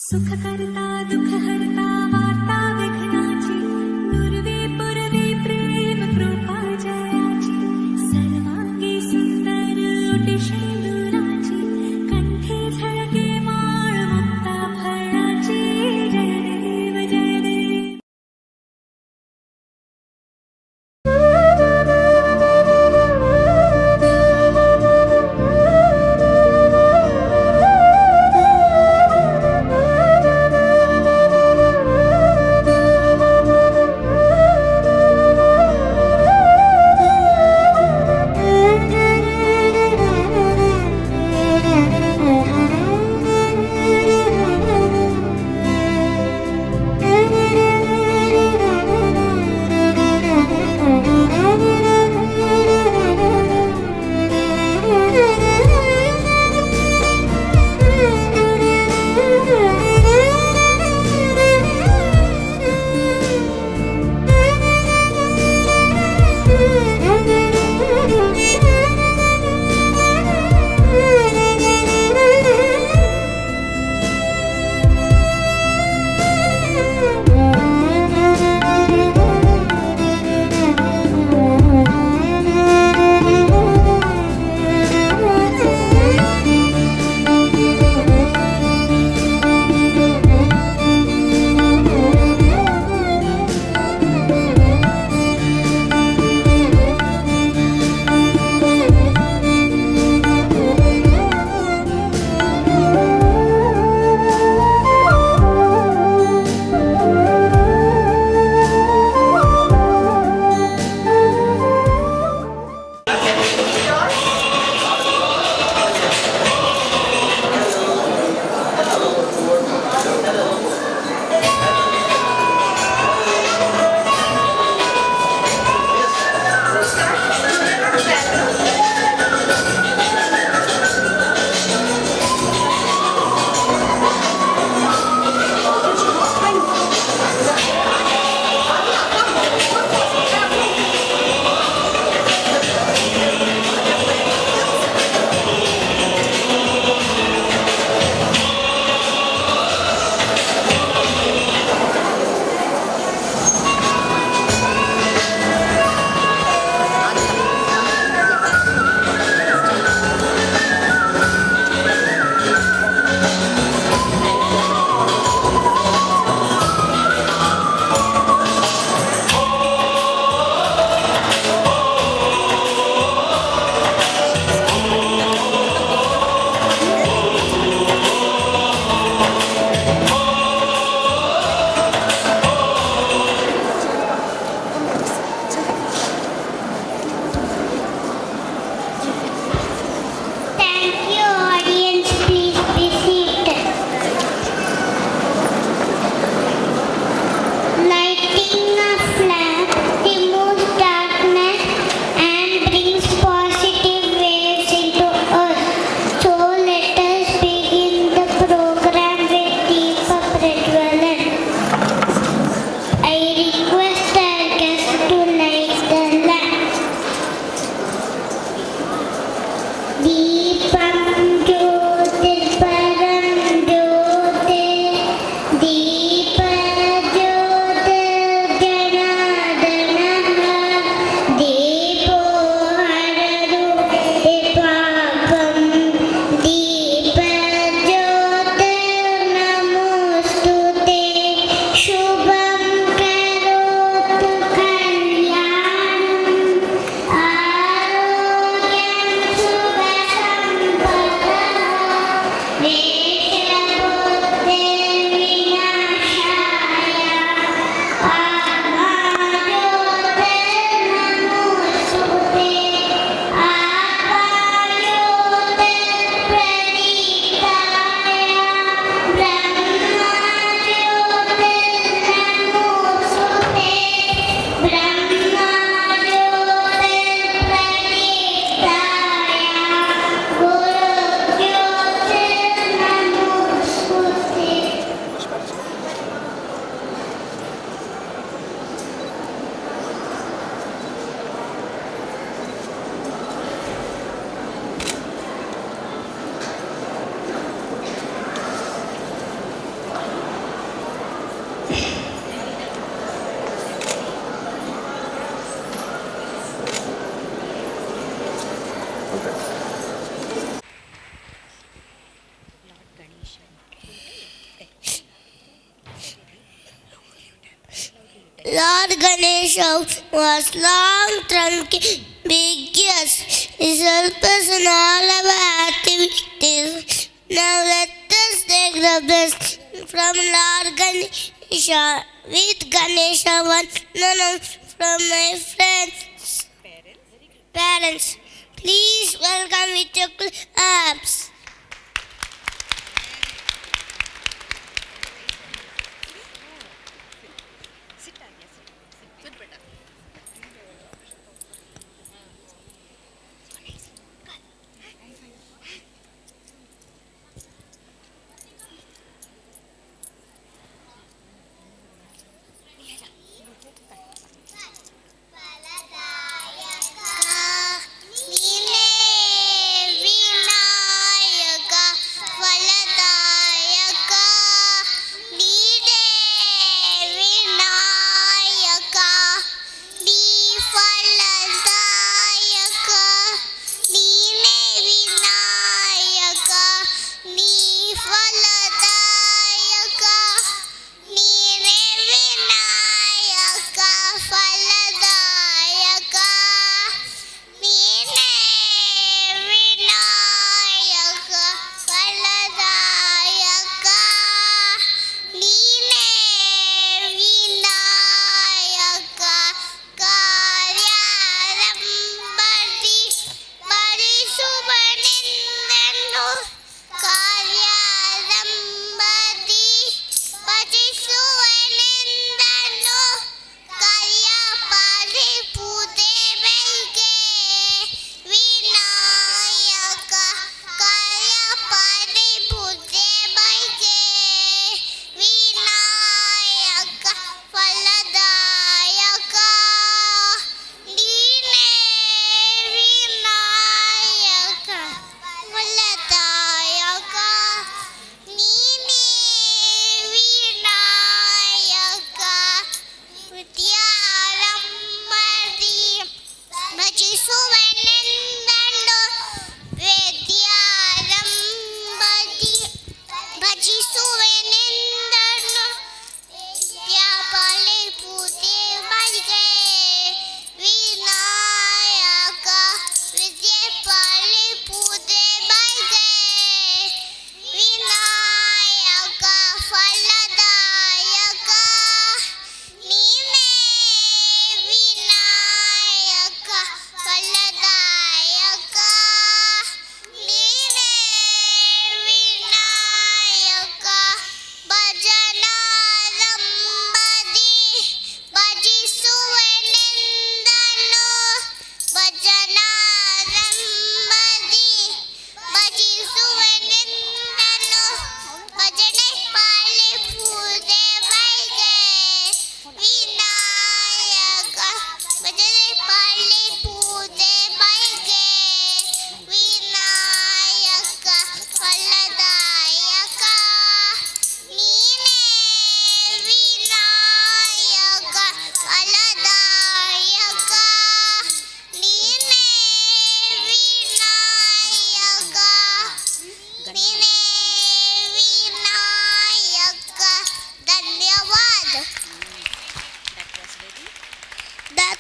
सुख करता दुख हरता वार्ता विघ्नाची दुर्वे पुरवे प्रेम कृपा जयाची सर्वांगी सुंदर ओटी शेंदुराची कंठी झळके माळ मुक्ता फळाची जय देव जय देव. Lord Ganesha was long trunky, big ears. He helps us in all our activities. Now let us take the best from Lord Ganesha with Ganesha one. No, from my friends. Parents. Please welcome with your claps.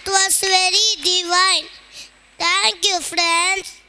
Was very divine. Thank you, friends.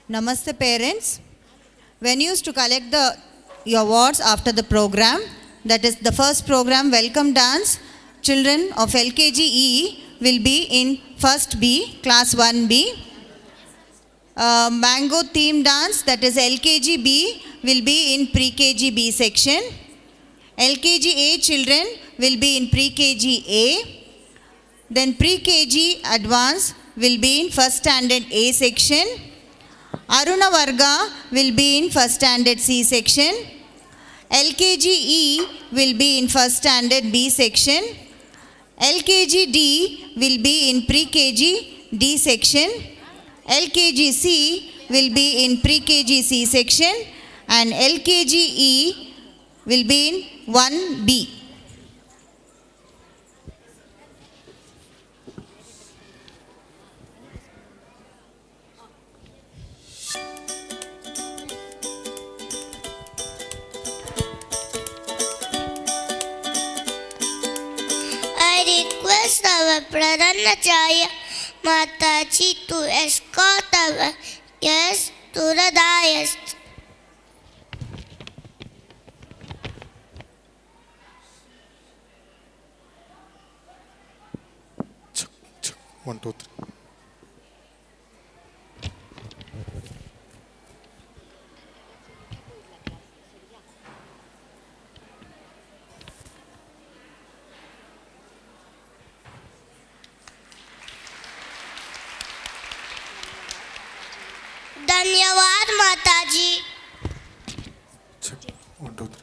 Namaste parents. When used to collect the your wards after the program. That is the first program, welcome dance. Children of LKGE will be in first B, class 1B. Mango theme dance, that is LKGB, will be in pre-KG B section. LKG A children will be in pre-KG A. Then pre-KG advance will be in first standard A section. Aruna Varga will be in first standard C section. LKGE will be in first standard B section. LKGD will be in pre-KG D section. LKGC will be in pre-KG C section. And LKGE will be in 1B. I request our Pradhanacharya Mataji to escort our guests to the dais. One, two, three. धन्यवाद माताजी. Check. One, two, three.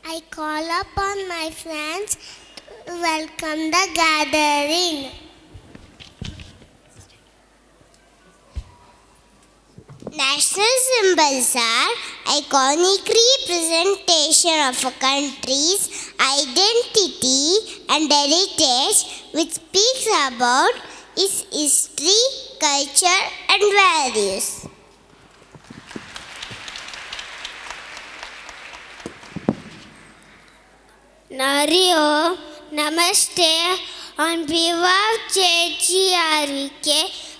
I call upon my friends to welcome the gathering. National symbols are iconic representation of a country's identity and heritage, which speaks about its history, culture, and values. Nario, Namaste. On behalf of JGRVK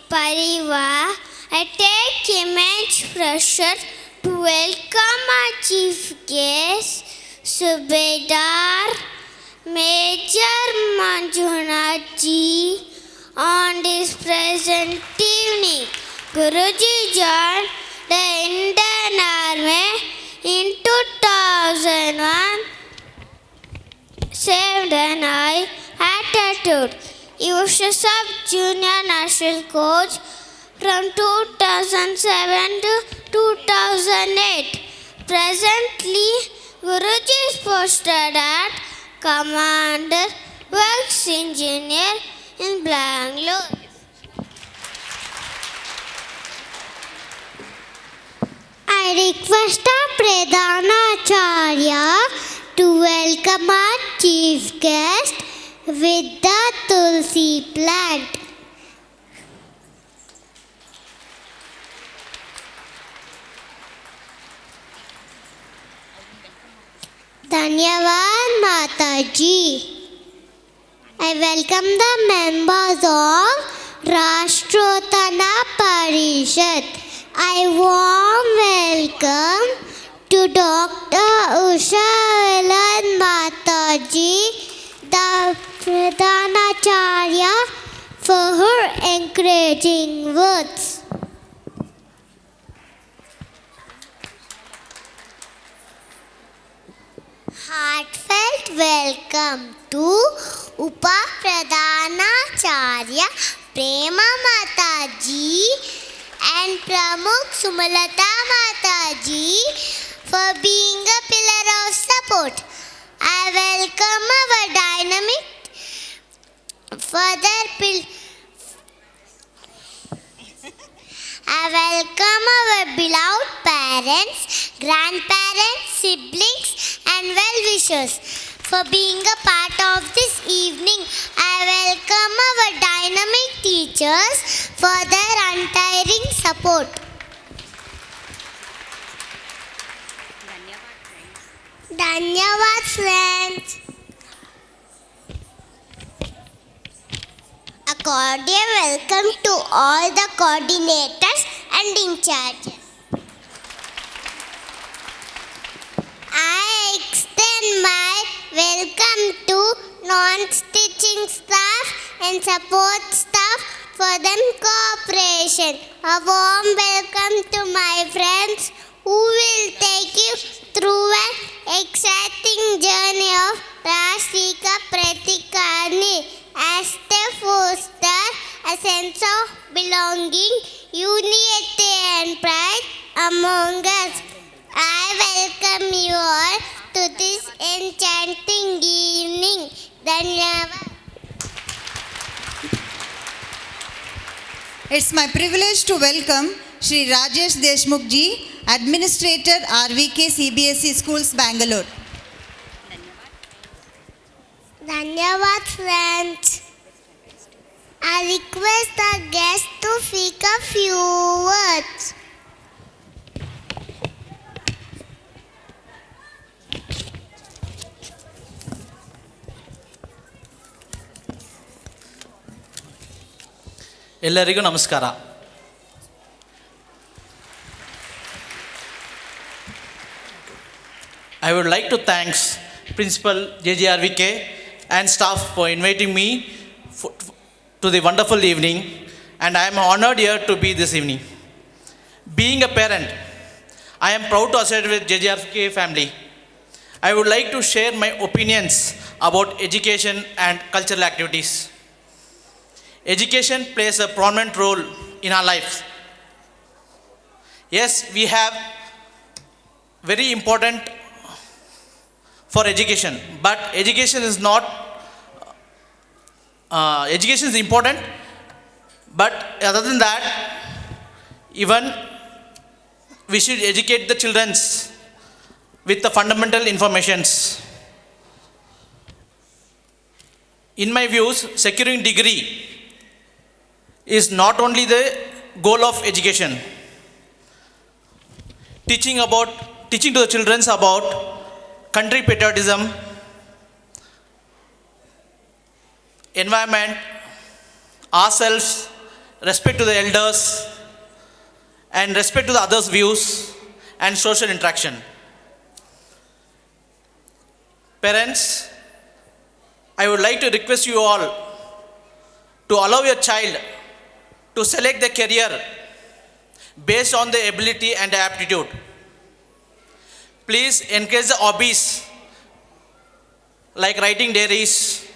Parivar, I take immense pleasure to welcome our chief guest, Subedar Major Manjunath ji, on this present evening. Guruji joined the Indian Army in 2001. Saved an high altitude. He was a sub-junior national coach from 2007 to 2008. Presently, Guruji is posted at Commander Works Engineer in Bangalore. I request our Pradhanacharya to welcome our chief guest with the Tulsi plant. Dhanyavad Mataji. I welcome the members of Rashtrotana Parishad. I warm welcome to Dr. Usha Velan Mataji, the Pradhanacharya, for her encouraging words. Heartfelt welcome to Upa Pradhanacharya Prema Mataji and Pramukh Sumalata Mataji for being a pillar of support. I welcome our dynamic I welcome our beloved parents, grandparents, siblings and well-wishers for being a part of this evening. I welcome our dynamic teachers for their untiring support. Dhanyavad friends. A cordial welcome to all the coordinators and in charges. I extend my welcome to non-teaching staff and support staff for their cooperation. A warm welcome to my friends who will take you through an exciting journey of Rashtrika Pratikani as they foster a sense of belonging, unity and pride among us. I welcome you all to this enchanting evening. Dhanyavad. It's my privilege to welcome Shri Rajesh Deshmukh ji, Administrator RVK CBSE Schools, Bangalore. Dhanyavad friends. I request the guests to speak a few words. ಎಲ್ಲರಿಗೂ ನಮಸ್ಕಾರ. I would like to thank Principal JJRVK and staff for inviting me to the wonderful evening, and I am honored here to be this evening. Being a parent, I am proud to associate with JJRVK family. I would like to share my opinions about education and cultural activities. Education plays a prominent role in our lives. Yes, we have very important for education, but education is not, education is important, but other than that, even we should educate the children with the fundamental informations. In my views, securing degree is not only the goal of education. Teaching to the children about country patriotism, environment, ourselves, respect to the elders, and respect to the others' views and social interaction. Parents, I would like to request you all to allow your child to select their career based on their ability and aptitude. Please encourage the hobbies like writing diaries,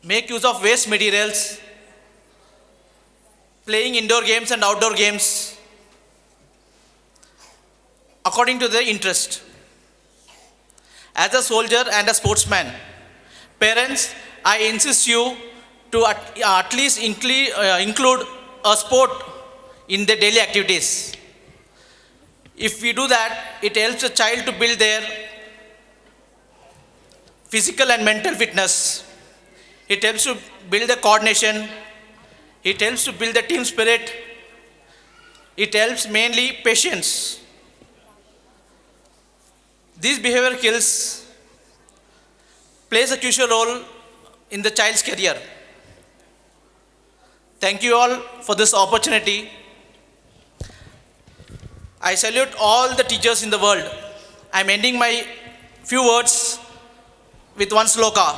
make use of waste materials, playing indoor games and outdoor games according to their interest. As a soldier and a sportsman, parents, I insist you to at least include a sport in their daily activities. If we do that, it helps a child to build their physical and mental fitness. It helps to build the coordination. It helps to build the team spirit. It helps mainly patience. These behavior skills plays a crucial role in the child's career. Thank you all for this opportunity. I salute all the teachers in the world. I am ending my few words with one sloka.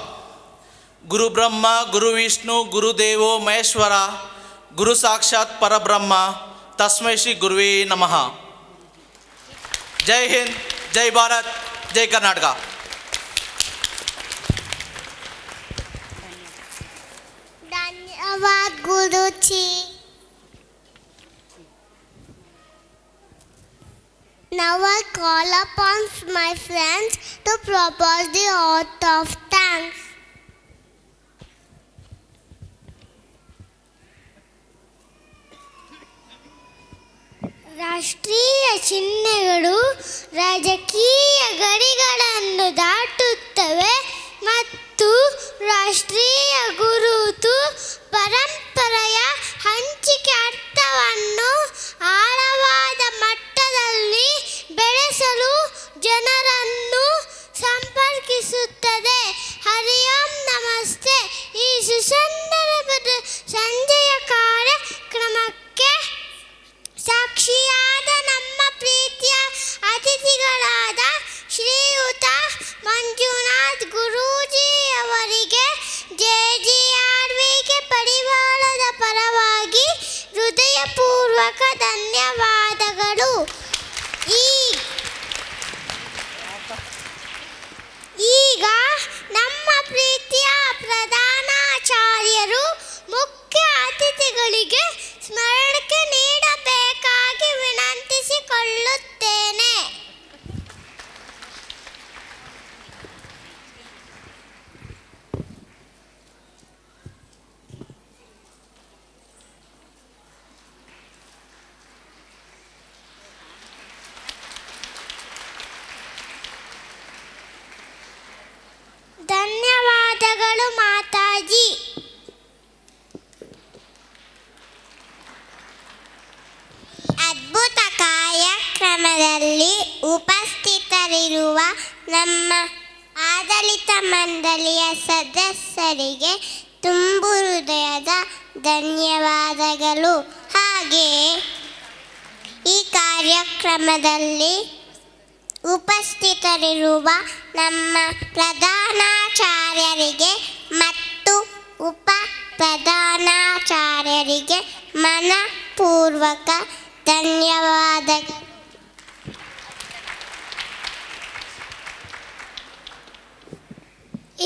Guru Brahma, Guru Vishnu, Guru Devo Maheshwara, Guru Sakshat Parabrahma, Tasmai Shri Guruve Namaha. Jai Hind, Jai Bharat, Jai Karnataka. Dhanyavad Guruji. Now I call upon my friends to propose the oath of thanks. ರಾಷ್ಟ್ರೀಯ ಚಿಹ್ನೆಗಳು ರಾಜಕೀಯ ಗಡಿಗಳನ್ನು ದಾಟುತ್ತವೆ ಮತ್ತು ರಾಷ್ಟ್ರೀಯ ಗುರುತು ಪರಂಪರೆಯ ಹಂಚಿಕೆ ಅರ್ಥವನ್ನು ಆಳವಾದ ಮಟ್ಟ ಸುಸಂದರ್ಭದ ಸಂಜೆಯ ಕಾರ್ಯಕ್ರಮಕ್ಕೆ ಸಾಕ್ಷಿಯಾದ ನಮ್ಮ ಪ್ರೀತಿಯ ಅತಿಥಿಗಳಾದ ಶ್ರೀಯುತ ಮಂಜುನಾಥ್ ಗುರೂಜಿಯವರಿಗೆ JGRVK ಪರಿವಾರದ ಪರವಾಗಿ ಹೃದಯಪೂರ್ವಕ ಧನ್ಯವಾದಗಳು. ಈಗ ನಮ್ಮ ಪ್ರೀತಿಯ ಪ್ರಧಾನಾಚಾರ್ಯರು ಮುಖ್ಯ ಅತಿಥಿಗಳಿಗೆ ಸ್ಮರಣೆ ನೀಡಬೇಕಾಗಿ ವಿನಂತಿಸಿಕೊಳ್ಳುತ್ತೇನೆ. ಧನ್ಯವಾದಗಳು ಮಾತಾಜಿ. ಅದ್ಭುತ ಕಾರ್ಯಕ್ರಮದಲ್ಲಿ ಉಪಸ್ಥಿತರಿರುವ ನಮ್ಮ ಆಡಳಿತ ಮಂಡಳಿಯ ಸದಸ್ಯರಿಗೆ ತುಂಬು ಹೃದಯದ ಧನ್ಯವಾದಗಳು. ಹಾಗೆಯೇ ಈ ಕಾರ್ಯಕ್ರಮದಲ್ಲಿ ಉಪಸ್ಥಿತರಿರುವ ನಮ್ಮ ಪ್ರಧಾನಾಚಾರ್ಯರಿಗೆ ಮತ್ತು ಉಪ ಪ್ರಧಾನಾಚಾರ್ಯರಿಗೆ ಮನಪೂರ್ವಕ ಧನ್ಯವಾದಗಳು.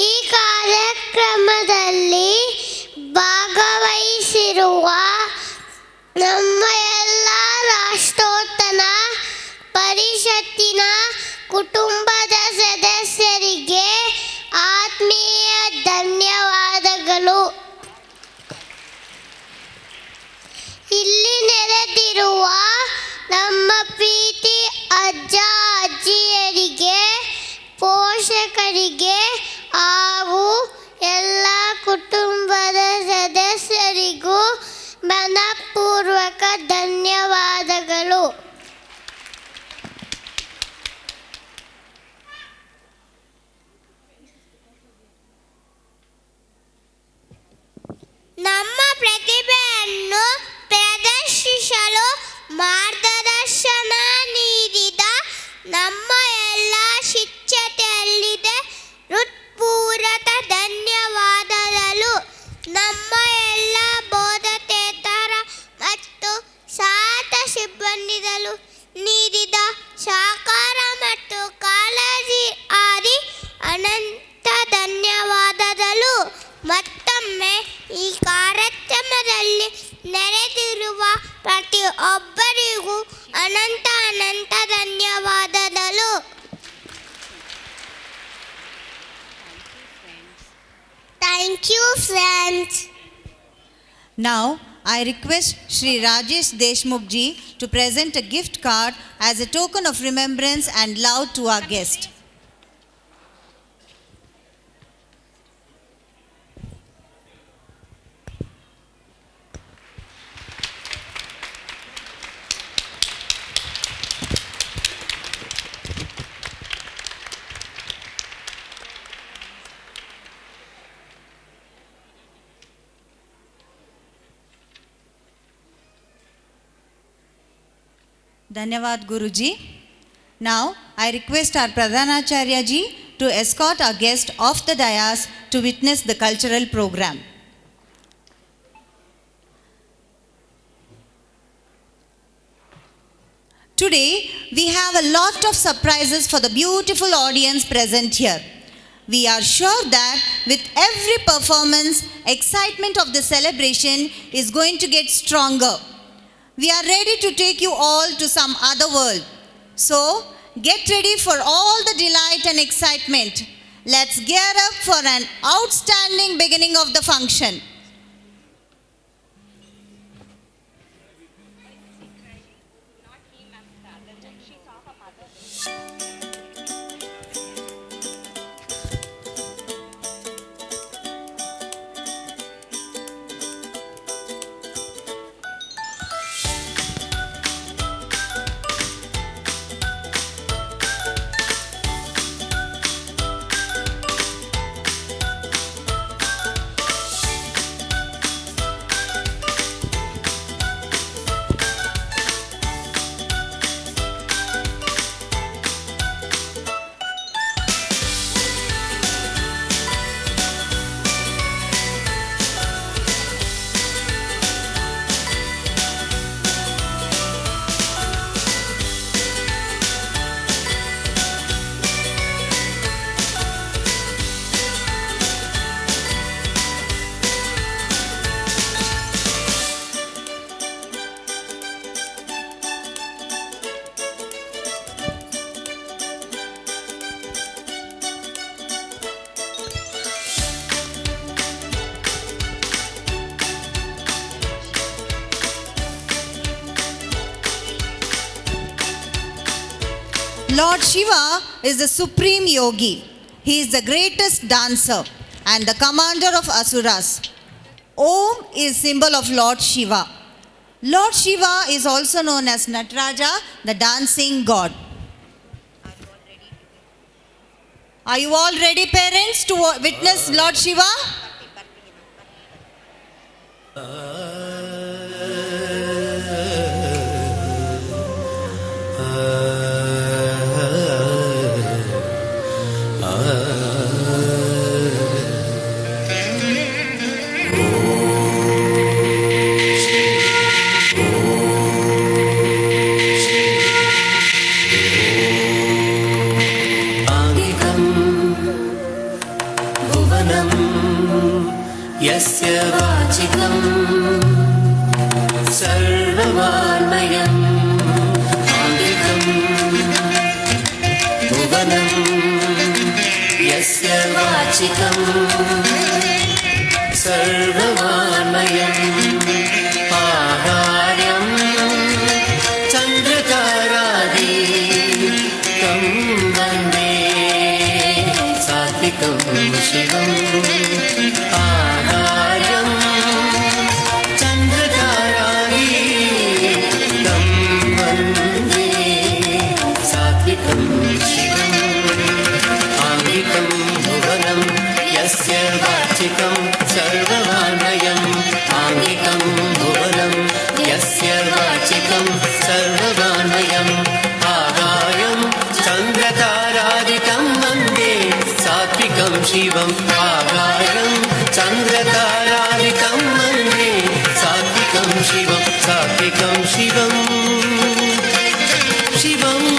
ಈ ಕಾರ್ಯಕ್ರಮದಲ್ಲಿ ಭಾಗವಹಿಸಿರುವ ನಮ್ಮ ಎಲ್ಲ ರಾಷ್ಟ್ರೋತ್ತನ ಪರಿಷತ್ತಿನ ಕುಟುಂಬದ ಸದಸ್ಯರಿಗೆ ಆತ್ಮೀಯ ಧನ್ಯವಾದಗಳು. ಇಲ್ಲಿ ನೆರೆದಿರುವ ನಮ್ಮ ಪ್ರೀತಿ ಅಜ್ಜ ಅಜ್ಜಿಯರಿಗೆ, ಪೋಷಕರಿಗೆ ಹಾಗೂ ಎಲ್ಲ ಕುಟುಂಬದ ಸದಸ್ಯರಿಗೂ ಮನಪೂರ್ವಕ ಧನ್ಯವಾದಗಳು. ನಮ್ಮ ಪ್ರತಿಭೆಯನ್ನು ಪ್ರದರ್ಶಿಸಲು ಮಾರ್ಗದರ್ಶನ ನೀಡಿದ ನಮ್ಮ ಎಲ್ಲ ಶಿಕ್ಷತೆಯಲ್ಲಿದೆ ಹೃತ್ಪೂರ್ವಕ ಧನ್ಯವಾದಗಳು. ನಮ್ಮ ಎಲ್ಲ ಬೋಧಕೇತರ ಮತ್ತು ಸಹಾಯಕ ಸಿಬ್ಬಂದಿಗಳು ನೀಡಿದ ಸಹಕಾರ ಮತ್ತು ಕಾಳಜಿ ಆದಿ ಅನಂತ ಧನ್ಯವಾದಗಳು. ಮತ್ತೊಮ್ಮೆ ಈ ಕಾರ್ಯಕ್ರಮದಲ್ಲಿ ನೆರೆದಿರುವ ಪ್ರತಿಯೊಬ್ಬರಿಗೂ ಅನಂತ ಅನಂತ ಧನ್ಯವಾದಗಳು. Thank you, friends. Now, I request Shri Rajesh Deshmukh ji to present a gift card as a token of remembrance and love to our guest. Dhanyavad Guruji. Now, I request our Pradhanacharya ji to escort our guest off the dais to witness the cultural program. Today, we have a lot of surprises for the beautiful audience present here. We are sure that with every performance, excitement of the celebration is going to get stronger. We are ready to take you all to some other world. So, get ready for all the delight and excitement. Let's gear up for an outstanding beginning of the function. Lord Shiva is the supreme yogi. He is the greatest dancer and the commander of Asuras. Om is symbol of Lord Shiva. Lord Shiva is also known as Nataraja, the dancing god. Are you all ready, parents, to witness Lord Shiva? यस्य वाचिकं सर्ववाङ्मयम् आङ्गिकं भुवनं यस्य वाचिकं सर्ववाङ्मयम् आहार्यं चन्द्रतारादिकं वन्दे सात्विकं शिवम् सर्ववाङ्मयम् आङ्गिकं भुवनं यस्य वाचिकं सर्ववाङ्मयम् आहार्यं चन्द्रतारादिकं वन्दे सात्विकं शिवम् आहार्यं चन्द्रतारादिकं वन्दे सात्विकं शिवं सात्विकं शिवं शिवम्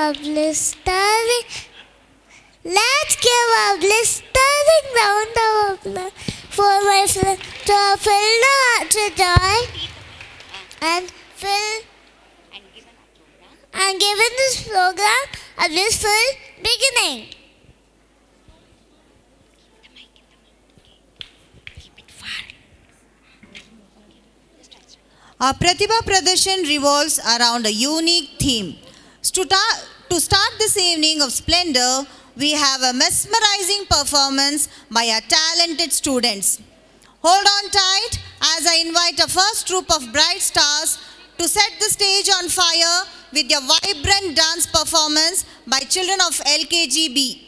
a blistering. Let's give a blistering round of applause for my friend to fill the heart with joy and given this program a blissful beginning. Our Pratibha Pradarshan revolves around a unique theme. To start this evening of splendor, we have a mesmerizing performance by our talented students. Hold on tight as I invite a first group of bright stars to set the stage on fire with their vibrant dance performance by children of LKGB.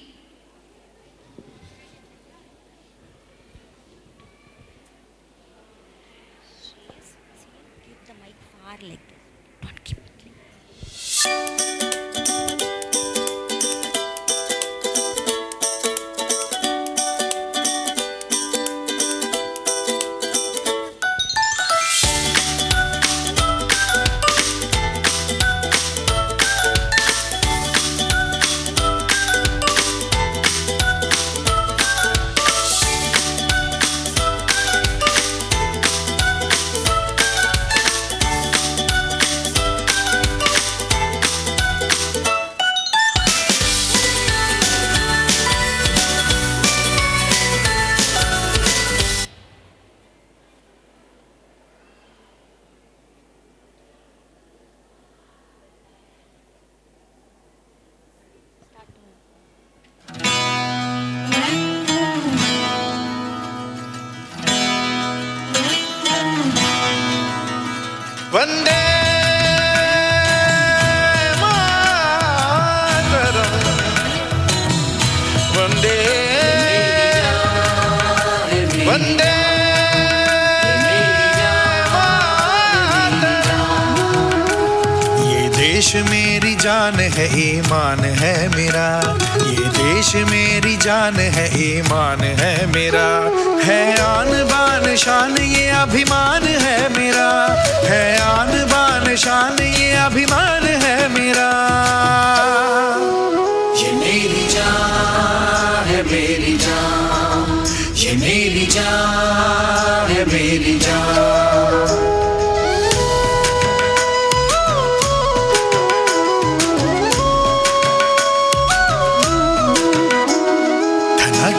Vande Mataram वंदे वंदे मातरम। ये देश मेरी जान है ईमान है मेरा, ये देश मेरी जान है ईमान है मेरा, है आन बान शान ये अभिमान है मेरा, है आन बान शान ये अभिमान है मेरा। ये मेरी जान है मेरी जान, ये मेरी जान है मेरी जान।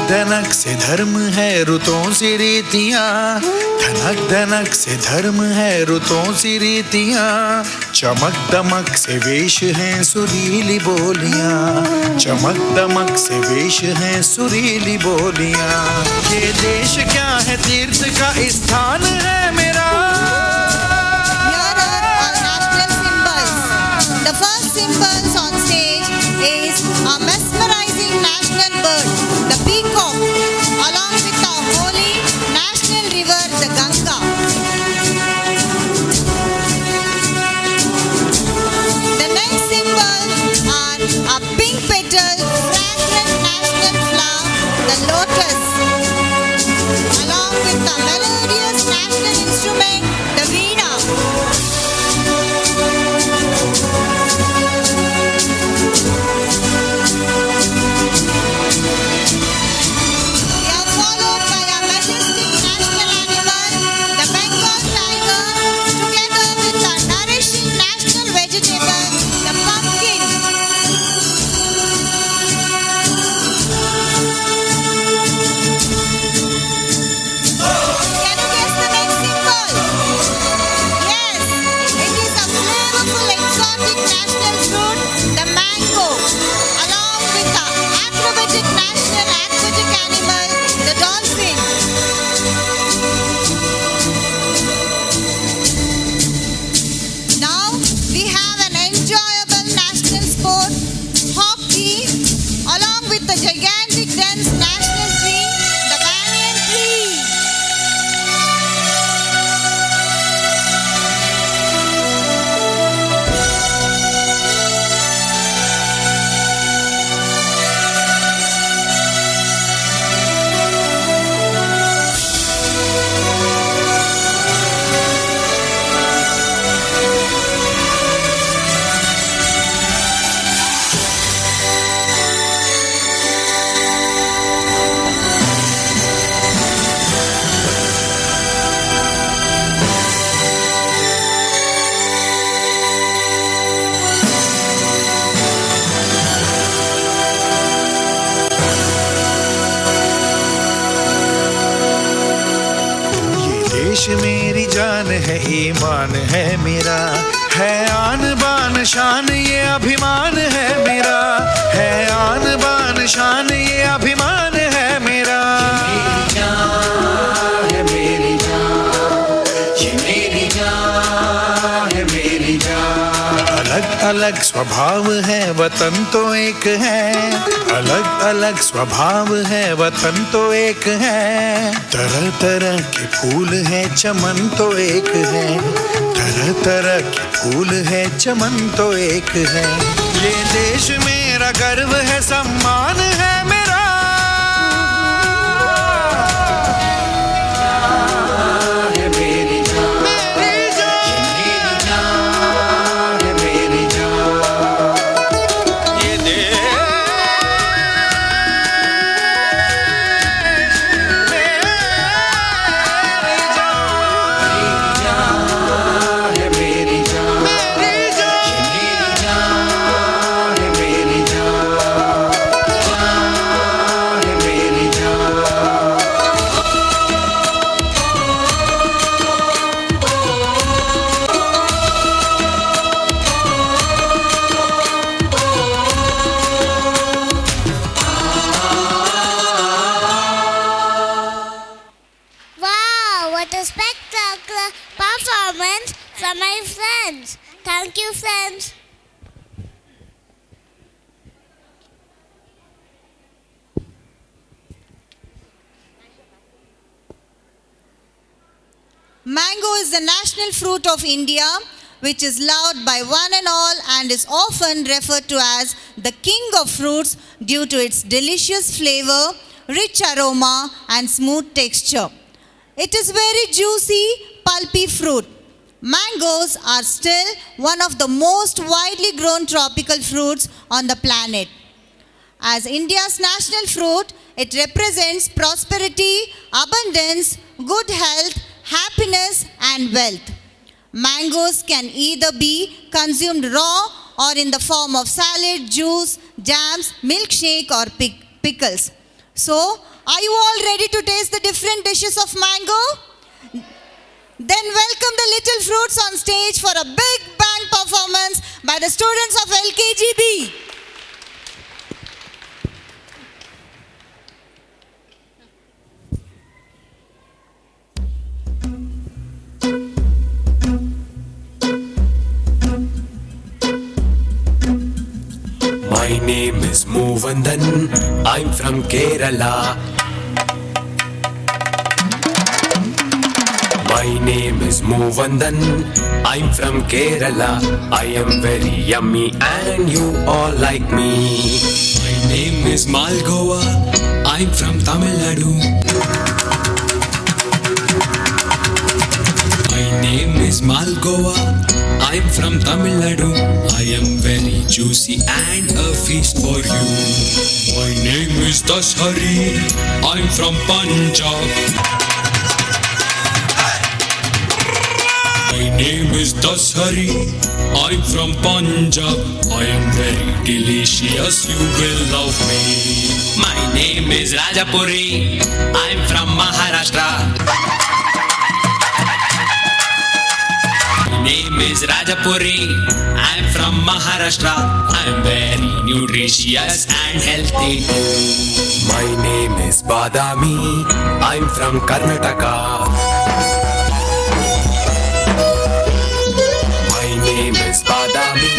धनक से धर्म है रुतों से रीतियाँ, धनक धनक से धर्म है रुतों से रीतियाँ, चमक दमक से वेश हैं सुरीली बोलियाँ, चमक दमक से वेश हैं सुरीली बोलियाँ। ये देश क्या है तीर्थ का स्थान है मेरा। Here are our national symbols. The first symbols on stage is a mesmerizing national bird, the peacock, along with our holy national river, the Ganga. The next symbol are a pink petal, fragrant national flower, the lotus, along with the melodious national instrument, the veena. देश मेरी जान है, ईमान है मेरा, है आन बान शान ये अभिमान है मेरा, है आन बान शान ये अभिमान है मेरा। मेरी जान है मेरी जान, ये मेरी जान है मेरी जान। अलग अलग स्वभाव है वतन तो एक है, अलग अलग स्वभाव है वतन तो एक है। तरह तरह के फूल है चमन तो एक है, तरह तरह के फूल है चमन तो एक है। ये देश मेरा गर्व है, सम्मान है मेरा। है मेरी जान, मेरी जान, ये मेरी जान है मेरी जान। ये देश मेरी जान, है मेरी जान, मेरी जान। ये मेरी जान है मेरी जान, जान है मेरी जान। Wow, what a spectacular performance from my friends. Thank you, friends. Mango is the national fruit of India, which is loved by one and all and is often referred to as the king of fruits due to its delicious flavor, rich aroma, and smooth texture. It is very juicy, pulpy fruit. Mangoes are still one of the most widely grown tropical fruits on the planet. As India's national fruit, it represents prosperity, abundance, good health, happiness, and wealth. Mangoes can either be consumed raw or in the form of salad, juice, jams, milkshake, or pickles. So, are you all ready to taste the different dishes of mango? Then welcome the little fruits on stage for a big band performance by the students of LKGB. My name is Moovandan, I'm from Kerala. My name is Moovandan, I'm from Kerala. I am very yummy and you all like me. My name is Malgoa, I'm from Tamil Nadu. My name is Malgoa, I'm from Tamil Nadu. I am very juicy and a feast for you. My name is Dashari, I'm from Punjab. My name is Dashari, I'm from Punjab. I am very delicious, you will love me. My name is Rajapuri, I'm from Maharashtra. My name is Rajapuri, I'm from Maharashtra. I'm very nutritious and healthy too. My name is Badami, I'm from Karnataka. My name is Badami,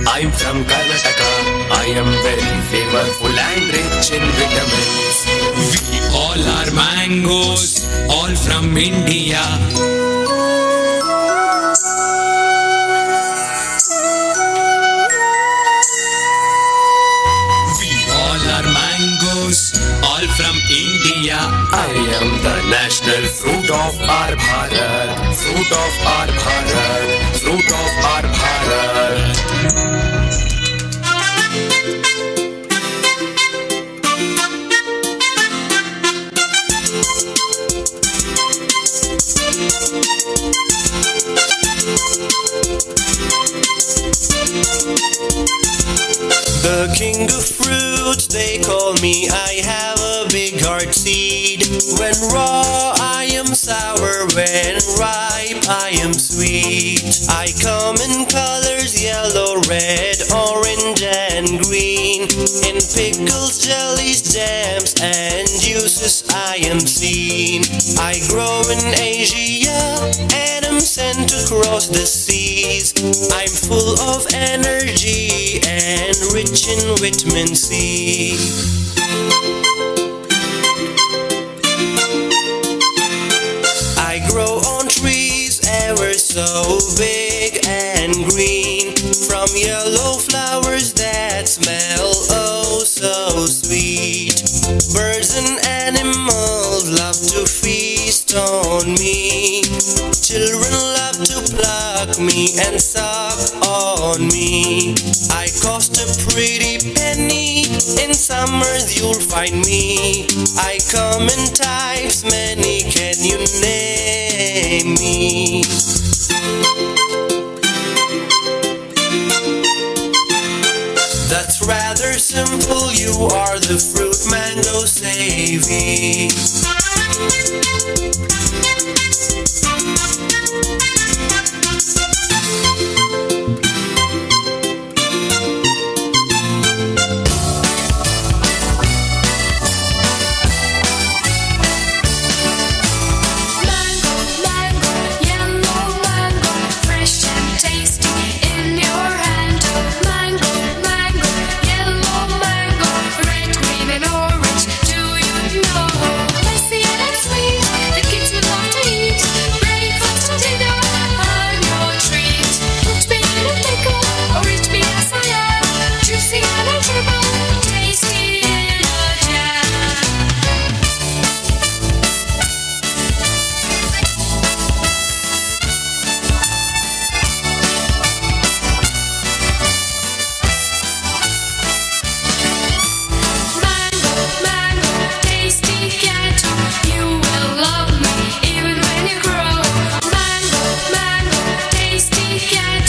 I'm from Karnataka. I am very flavorful and rich in vitamins. We all are mangoes, all from India. We all are mangoes, all from India. I am the national fruit of our Bharat, fruit of our Bharat, fruit of our Bharat. The king of fruits, they call me. I have a big heart seed. When raw, I am sour flower when ripe, I am sweet. I come in colors yellow, red, orange and green. In pickles, jellies, jams and juices I am seen. I grow in Asia and am sent across the seas. I'm full of energy and rich in vitamin C. I grow on trees ever so big and green, from yellow flowers that smell oh so sweet. Birds and animals love to feast on me. Children love to pluck me and suck on me. I cost a pretty penny, in summers you'll find me. I come in types many, can you name me? That's rather simple, you are the fruit mango savvy. Mango, mango, yellow mango, fresh and tasty in your hand. Mango, mango, yellow mango, red, green and orange. Do you know? Spicy and sweet, the kids will love to eat. Breakfast and dinner on your treat. Put me in a pickle, or eat me as I am. Juicy and edible, tasty in a jam. Mango, mango, tasty cat, you will love me even when you grow. Mango, mango, tasty cat,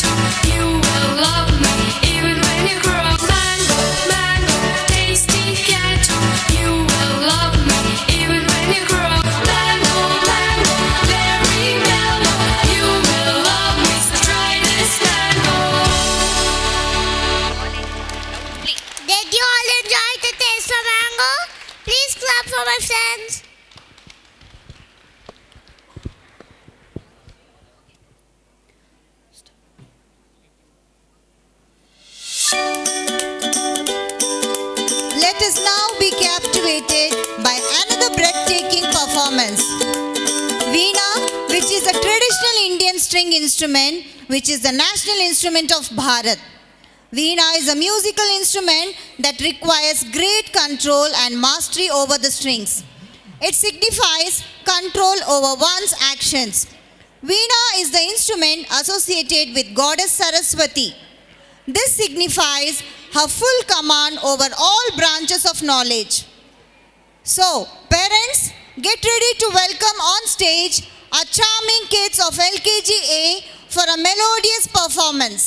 you will love me even when you grow. Mango, mango, tasty cat, you will love me even when you grow. Mango, mango, very mellow, you will love me, so try this mango. Did you all enjoy the taste of mango? Please clap for my friends. Let us now be captivated by another breathtaking performance. Veena, which is a traditional Indian string instrument, which is the national instrument of Bharat. Veena is a musical instrument that requires great control and mastery over the strings. It signifies control over one's actions. Veena is the instrument associated with goddess Saraswati. This signifies her full command over all branches of knowledge. So, parents, get ready to welcome on stage our charming kids of LKG A for a melodious performance.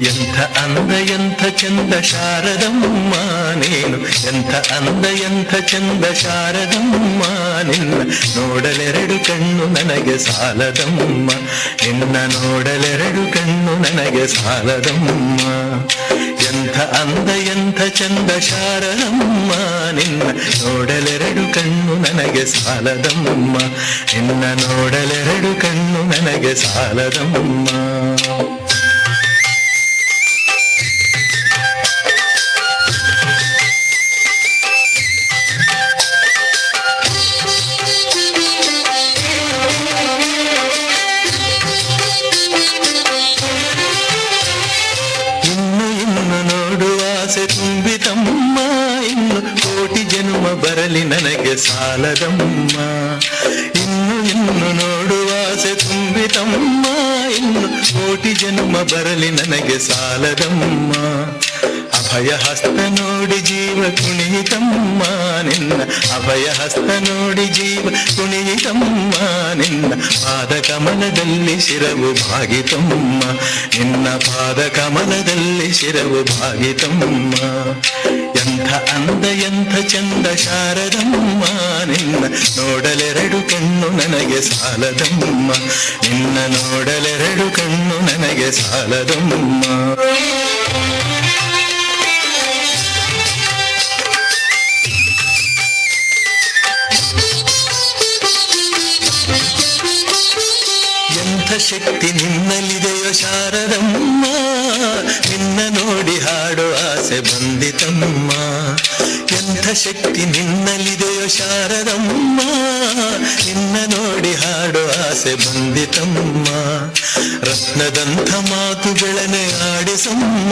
ಎಂಥ ಅಂದ ಎಂಥ ಚಂದ ಶಾರದಮ್ಮ ನೀನು, ಎಂಥ ಅಂದ ಎಂಥ ಚಂದ ಶಾರದಮ್ಮ ನಿನ್ನ ನೋಡಲೆರಡು ಕಣ್ಣು ನನಗೆ ಸಾಲದಮ್ಮ, ನಿನ್ನ ನೋಡಲೆರಡು ಕಣ್ಣು ನನಗೆ ಸಾಲದಮ್ಮ. ಎಂಥ ಅಂದ ಎಂಥ ಚಂದ ಶಾರದಮ್ಮ ನಿನ್ನ ನೋಡಲೆರಡು ಕಣ್ಣು ನನಗೆ ಸಾಲದಮ್ಮ, ನಿನ್ನ ನೋಡಲೆರಡು ಕಣ್ಣು ನನಗೆ ಸಾಲದಮ್ಮ. ನೋಡುವ ಸಾಲದಮ್ಮ. ಇನ್ನು ನೋಡುವಾಸೆ ತುಂಬಿತಮ್ಮ, ಇನ್ನು ಕೋಟಿ ಜನ್ಮ ಬರಲಿ ನನಗೆ ಸಾಲದಮ್ಮ. ಅಭಯ ಹಸ್ತ ನೋಡಿ ಜೀವ ಕುಣಿತಮ್ಮ ನಿನ್ನ, ಅಭಯ ಹಸ್ತ ನೋಡಿ ಜೀವ ಕುಣಿತಮ್ಮ ನಿನ್ನ. ಪಾದ ಕಮಲದಲ್ಲಿ ಶಿರವು ಭಾಗಿತಮ್ಮ, ನಿನ್ನ ಪಾದ ಕಮಲದಲ್ಲಿ ಶಿರವು ಭಾಗಿತಮ್ಮ. ಎಂಥ ಅಂದ ಎಂಥ ಚಂದ ಶಾರದಮ್ಮ ನಿನ್ನ, ನೋಡಲೆರಡು ಕಣ್ಣು ನನಗೆ ಸಾಲದಮ್ಮ. ನಿನ್ನ ನೋಡಲೆರಡು ಕಣ್ಣು ನನಗೆ ಸಾಲದಮ್ಮ. ಎಂಥ ಶಕ್ತಿ ನಿನ್ನಲ್ಲಿದೆಯೋ ಶಾರದಮ್ಮ, ನಿನ್ನ ನೋಡಿ ಹಾಡೋ ಆಸೆ ಬಂದಿತಮ್ಮ. ಎಂಥ ಶಕ್ತಿ ನಿನ್ನಲ್ಲಿದೆಯೋ ಶಾರದಮ್ಮ, ನಿನ್ನ ನೋಡಿ ಹಾಡೋ ಆಸೆ ಬಂದಿತಮ್ಮ. ರತ್ನದಂಥ ಮಾತುಗಳನ್ನೇ ಆಡಿಸಮ್ಮ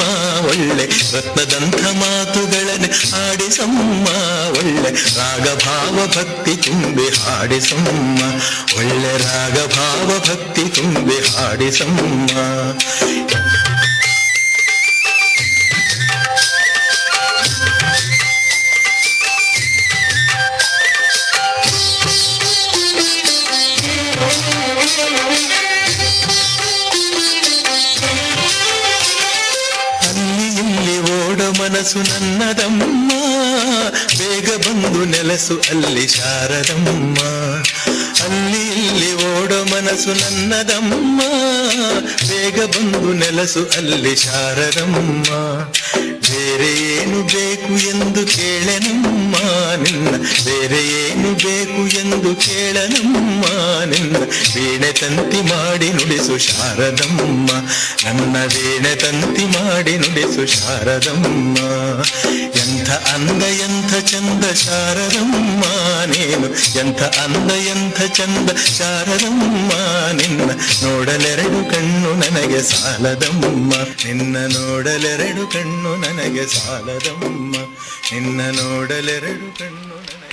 ಒಳ್ಳೆ, ರತ್ನದಂಥ ಮಾತುಗಳನ್ನೇ ಆಡಿಸಮ್ಮ ಒಳ್ಳೆ. ರಾಗಭಾವ ಭಕ್ತಿ ತುಂಬಿ ಹಾಡಿಸಮ್ಮ, ಒಳ್ಳೆ ರಾಗಭಾವ ಭಕ್ತಿ ತುಂಬಿ ಹಾಡಿಸಮ್ಮ. ಅಲ್ಲಿ ಇಲ್ಲಿ ಓಡೋ ಮನಸ್ಸು ನನ್ನದಮ್ಮ, ಬೇಗ ಬಂದು ನೆಲಸು ಅಲ್ಲಿ ಶಾರದಮ್ಮ. ಅಲ್ಲಿ ಇಲ್ಲಿ ಓಡೋ ಮನಸ್ಸು ನನ್ನದಮ್ಮ, ಬೇಗ ಬಂದು ನೆಲಸು ಅಲ್ಲಿ ಶಾರದಮ್ಮ. ಬೇರೆ ಏನು ಬೇಕು ಎಂದು ಕೇಳೆನಮ್ಮ ನಿನ್ನ, ಬೇರೆ ಏನು ಬೇಕು ಎಂದು ಕೇಳನಮ್ಮ ನಿನ್ನ. ವೀಣೆ ತಂತಿ ಮಾಡಿ ನುಡಿಸು ಶಾರದಮ್ಮ, ನನ್ನ ವೀಣೆ ತಂತಿ ಮಾಡಿ ನುಡಿಸು ಶಾರದಮ್ಮ. ಎಂಥ ಅಂದ ಎಂಥ ಚಂದ ಶಾರದಮ್ಮ ನೀನು, ಎಂಥ ಅಂದ ಎಂಥ ಚಂದ ಶಾರದಮ್ಮ ನಿನ್ನ. ನೋಡಲೆರಡು ಕಣ್ಣು ನನಗೆ ಸಾಲದಮ್ಮ, ನಿನ್ನ ನೋಡಲೆರಡು ಕಣ್ಣು ನನಗೆ ಸಾಲದಮ್ಮ. ನಿನ್ನ ನೋಡಲೆರಡು ಕಣ್ಣು ನನಗೆ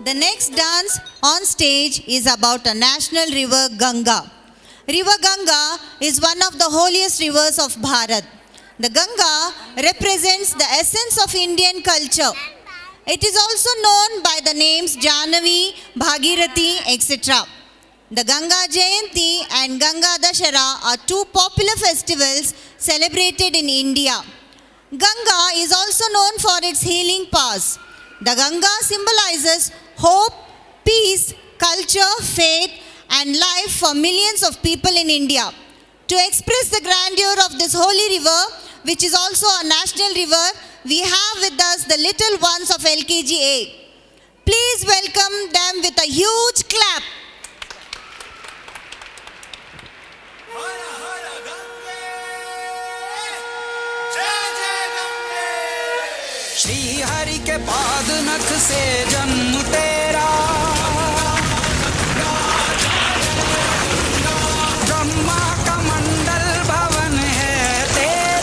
The next dance on stage is about a national river, Ganga. River Ganga is one of the holiest rivers of Bharat. The Ganga represents the essence of Indian culture. It is also known by the names Jahnavi, Bhagirathi, etc. The Ganga Jayanti and Ganga Dashara are two popular festivals celebrated in India. Ganga is also known for its healing powers. The Ganga symbolizes hope, peace, culture, faith, and life for millions of people in India. To express the grandeur of this holy river, which is also a national river, we have with us the little ones of LKGA. Please welcome them with a huge clap. Shri Hari के पाद नख से जन्म तेरा, ब्रह्मा का मंडल भवन है तेरा।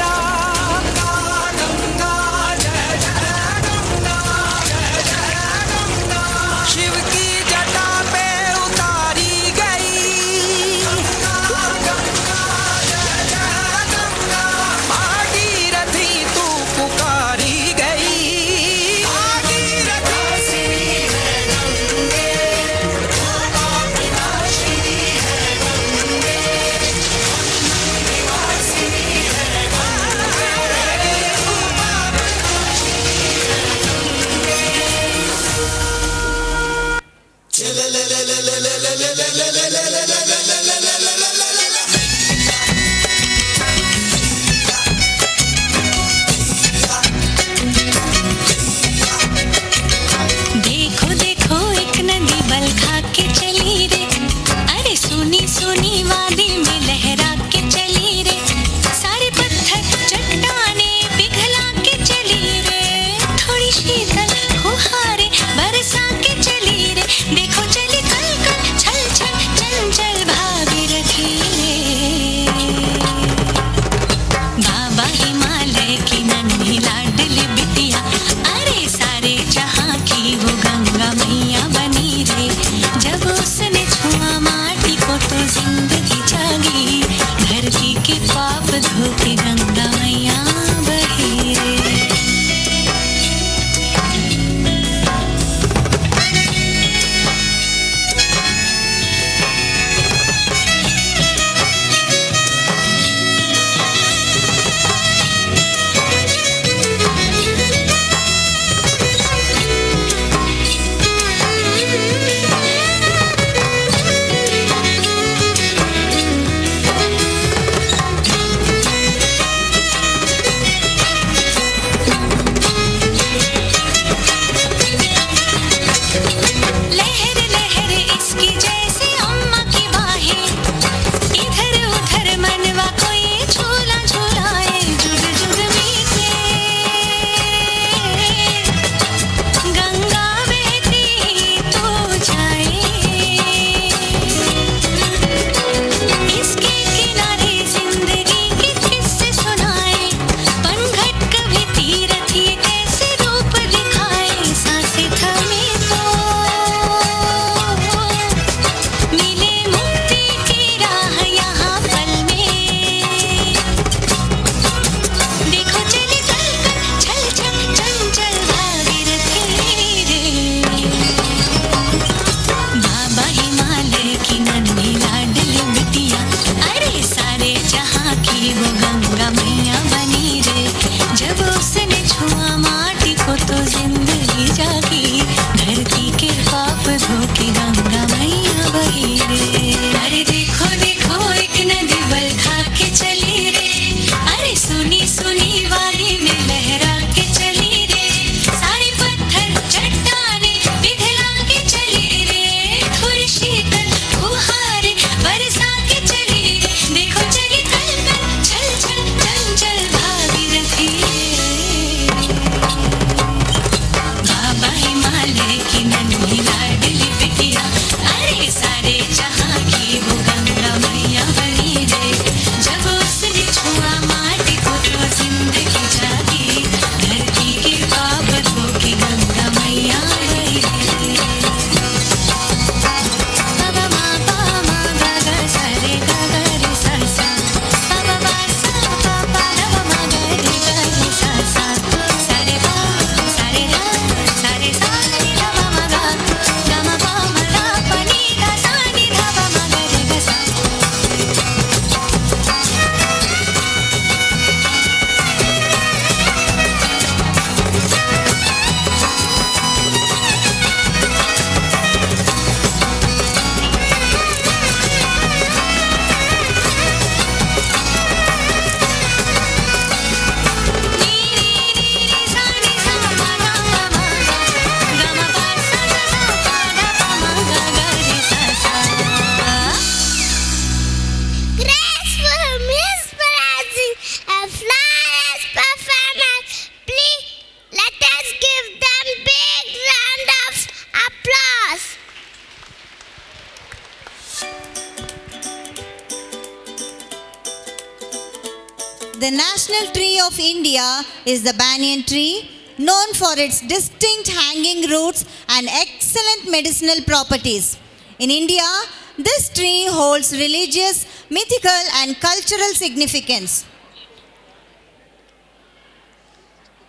The national tree of India is the banyan tree, known for its distinct hanging roots and excellent medicinal properties. In India, this tree holds religious, mythical, and cultural significance.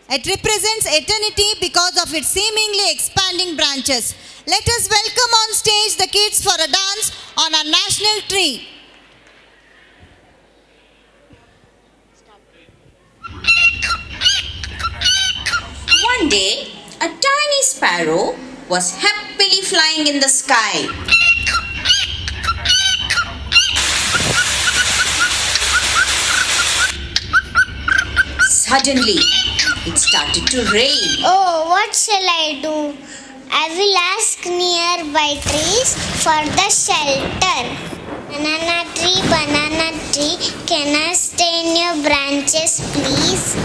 It represents eternity because of its seemingly expanding branches. Let us welcome on stage the kids for a dance on our national tree. One day, a tiny sparrow was happily flying in the sky. Suddenly, it started to rain. Oh, what shall I do? I will ask nearby trees for the shelter. Banana tree, can I stay in your branches, please?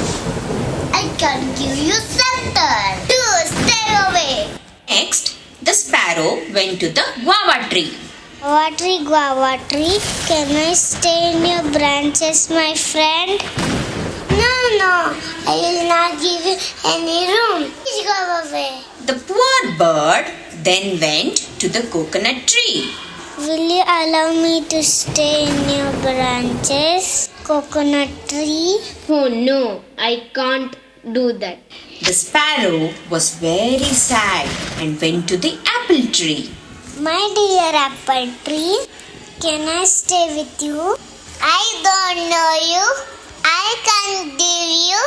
I can't give you shelter. Do stay away. Next, the sparrow went to the guava tree. Guava tree, can I stay in your branches, my friend? No, I will not give you any room. Please go away. The poor bird then went to the coconut tree. Will you allow me to stay in your branches, coconut tree? Oh no, I can't do that. The sparrow was very sad and went to the apple tree. My dear apple tree, can I stay with you? I don't know you. I can't give you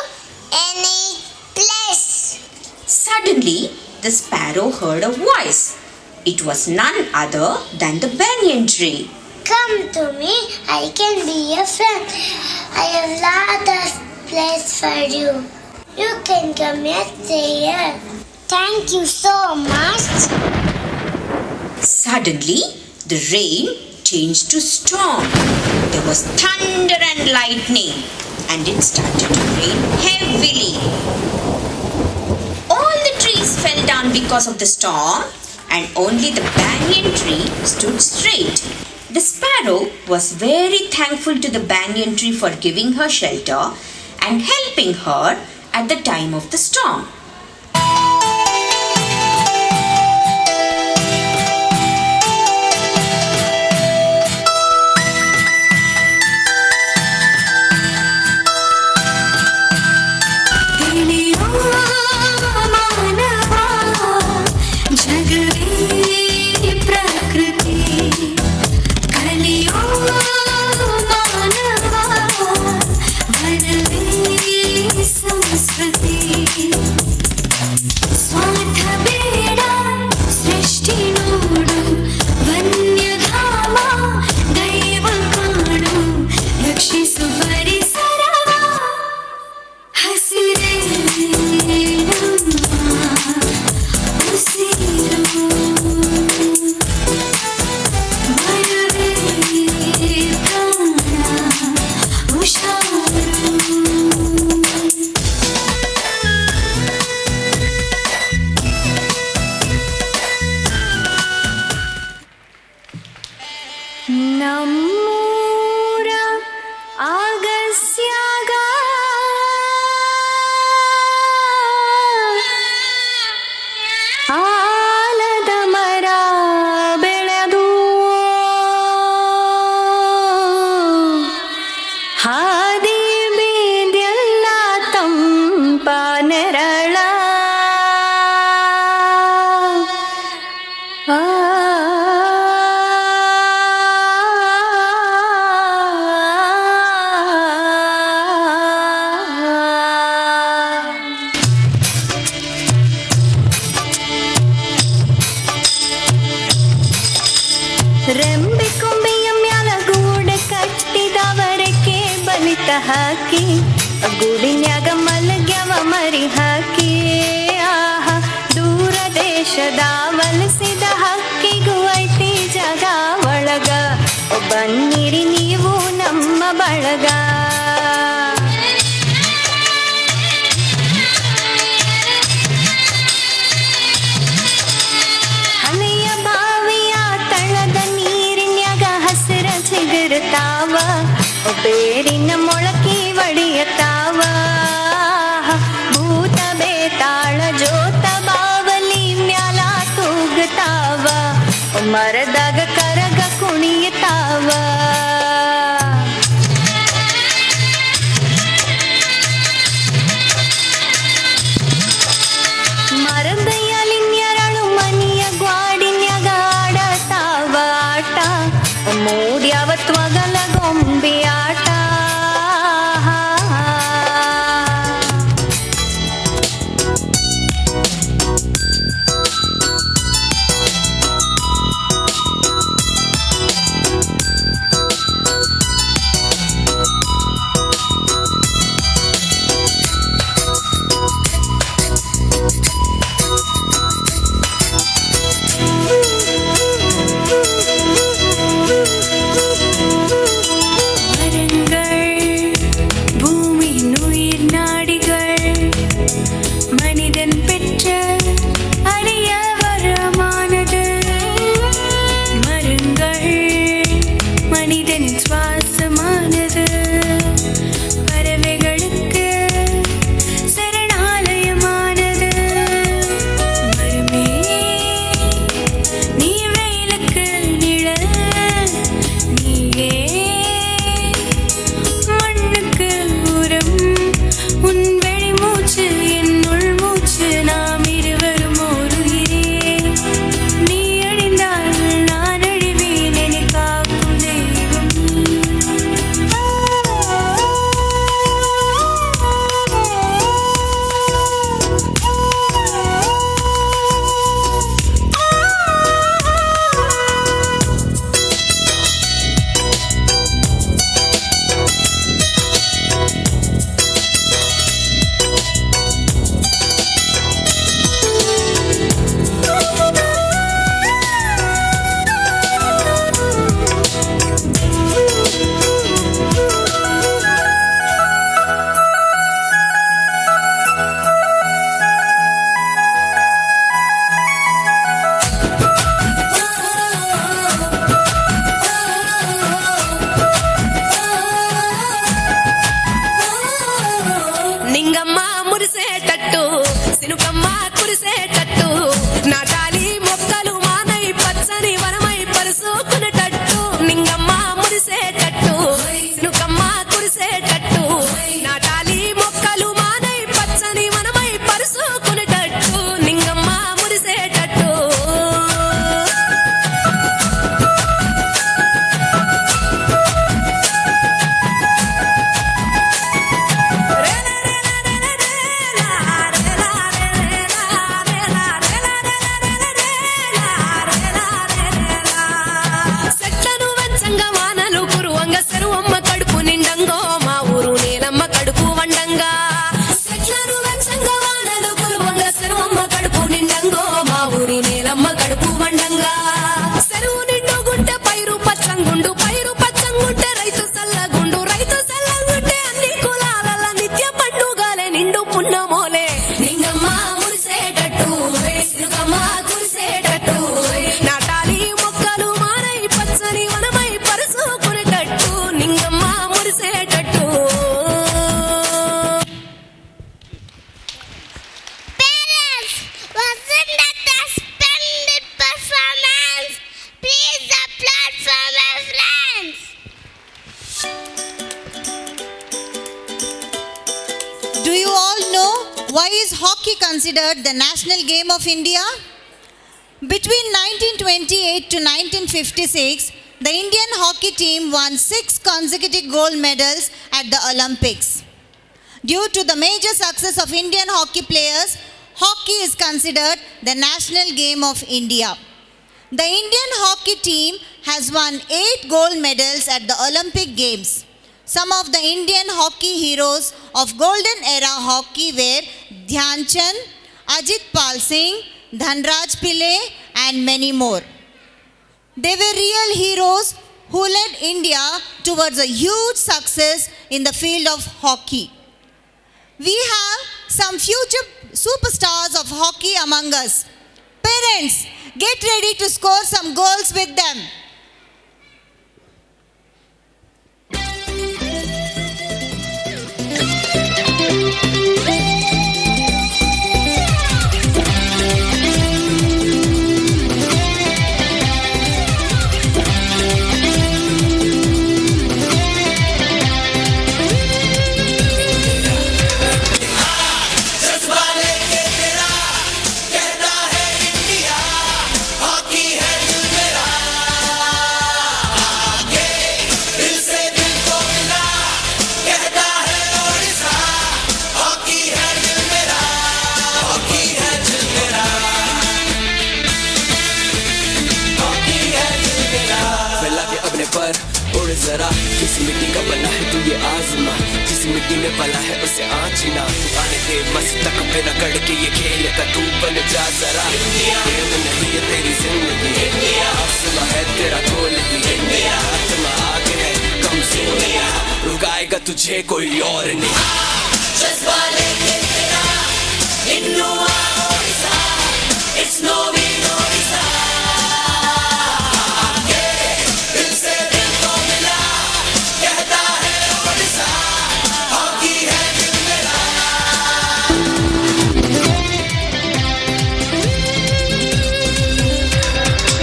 any place. Suddenly, the sparrow heard a voice. It was none other than the banyan tree. Come to me, I can be your friend. I have lot of place for you. You can come here, stay here. Thank you so much. Suddenly, the rain changed to storm. There was thunder and lightning, and it started to rain heavily. All the trees fell down because of the storm, and only the banyan tree stood straight. The sparrow was very thankful to the banyan tree for giving her shelter and helping her at the time of the storm. ಹಾಕಿ ಗೂಡಿನ್ಯಾಗ ಮಲಗ್ಯವ ಮರಿ ಹಾಕಿ ಆಹ ದೂರ ದೇಶದ ವಲಸಿದ ಹಕ್ಕಿಗೂ ಐತಿ ಜಗ ಒಳಗ ಬನ್ನಿರಿ ನೀವು ನಮ್ಮ ಬಳಗ ಹಳೆಯ ಬಾವಿಯ ತಳದ ನೀರಿನ್ಯಾಗ ಹಸಿರ ಚಿಗುರ್ತಾವ ಬೇರಿನ ಮೊಳಕಿ ಒಡಿಯ ಮರದಾಗ ಕರಗ ಕುಣಿಯತಾವ ಮರದಯ್ಯಲಿನ್ಯರಳು ಮನಿಯ ಗ್ವಾಡಿನ್ಯಾಗ ಆಡತಾವ ಆಟ ಮೂಡ್ಯಾವತ್ವಗಲ ಗೊಂಬೆ ಆಟ Why is hockey considered the national game of India? Between 1928 to 1956, the Indian hockey team won 6 consecutive gold medals at the Olympics. Due to the major success of Indian hockey players, hockey is considered the national game of India. The Indian hockey team has won 8 gold medals at the Olympic Games. Some of the Indian hockey heroes of golden era hockey were Dhyan Chand, Ajit Pal Singh, Dhanraj Pillai and many more. They were real heroes who led India towards a huge success in the field of hockey. We have some future superstars of hockey among us. Parents, get ready to score some goals with them. जरा किस मिट्टी का बना है तू ये आजमा, जिस मिट्टी में पला है उसे आँचना। तू आने दे मस्तक पे रगड़ के ये खेल का तू बन जा जरा। प्रेम नहीं है तेरी जिंदगी, आसमां है तेरा ढोल ही, मेरा आत्मा आगे है कम से रुकाएगा तुझे कोई और नहीं। जज्बा लेके तेरा इन्नुआ Odisha, it's no me no visa। दिल से दिल को मिला कहता है ओडिसा, हॉकी है दिल मेरा।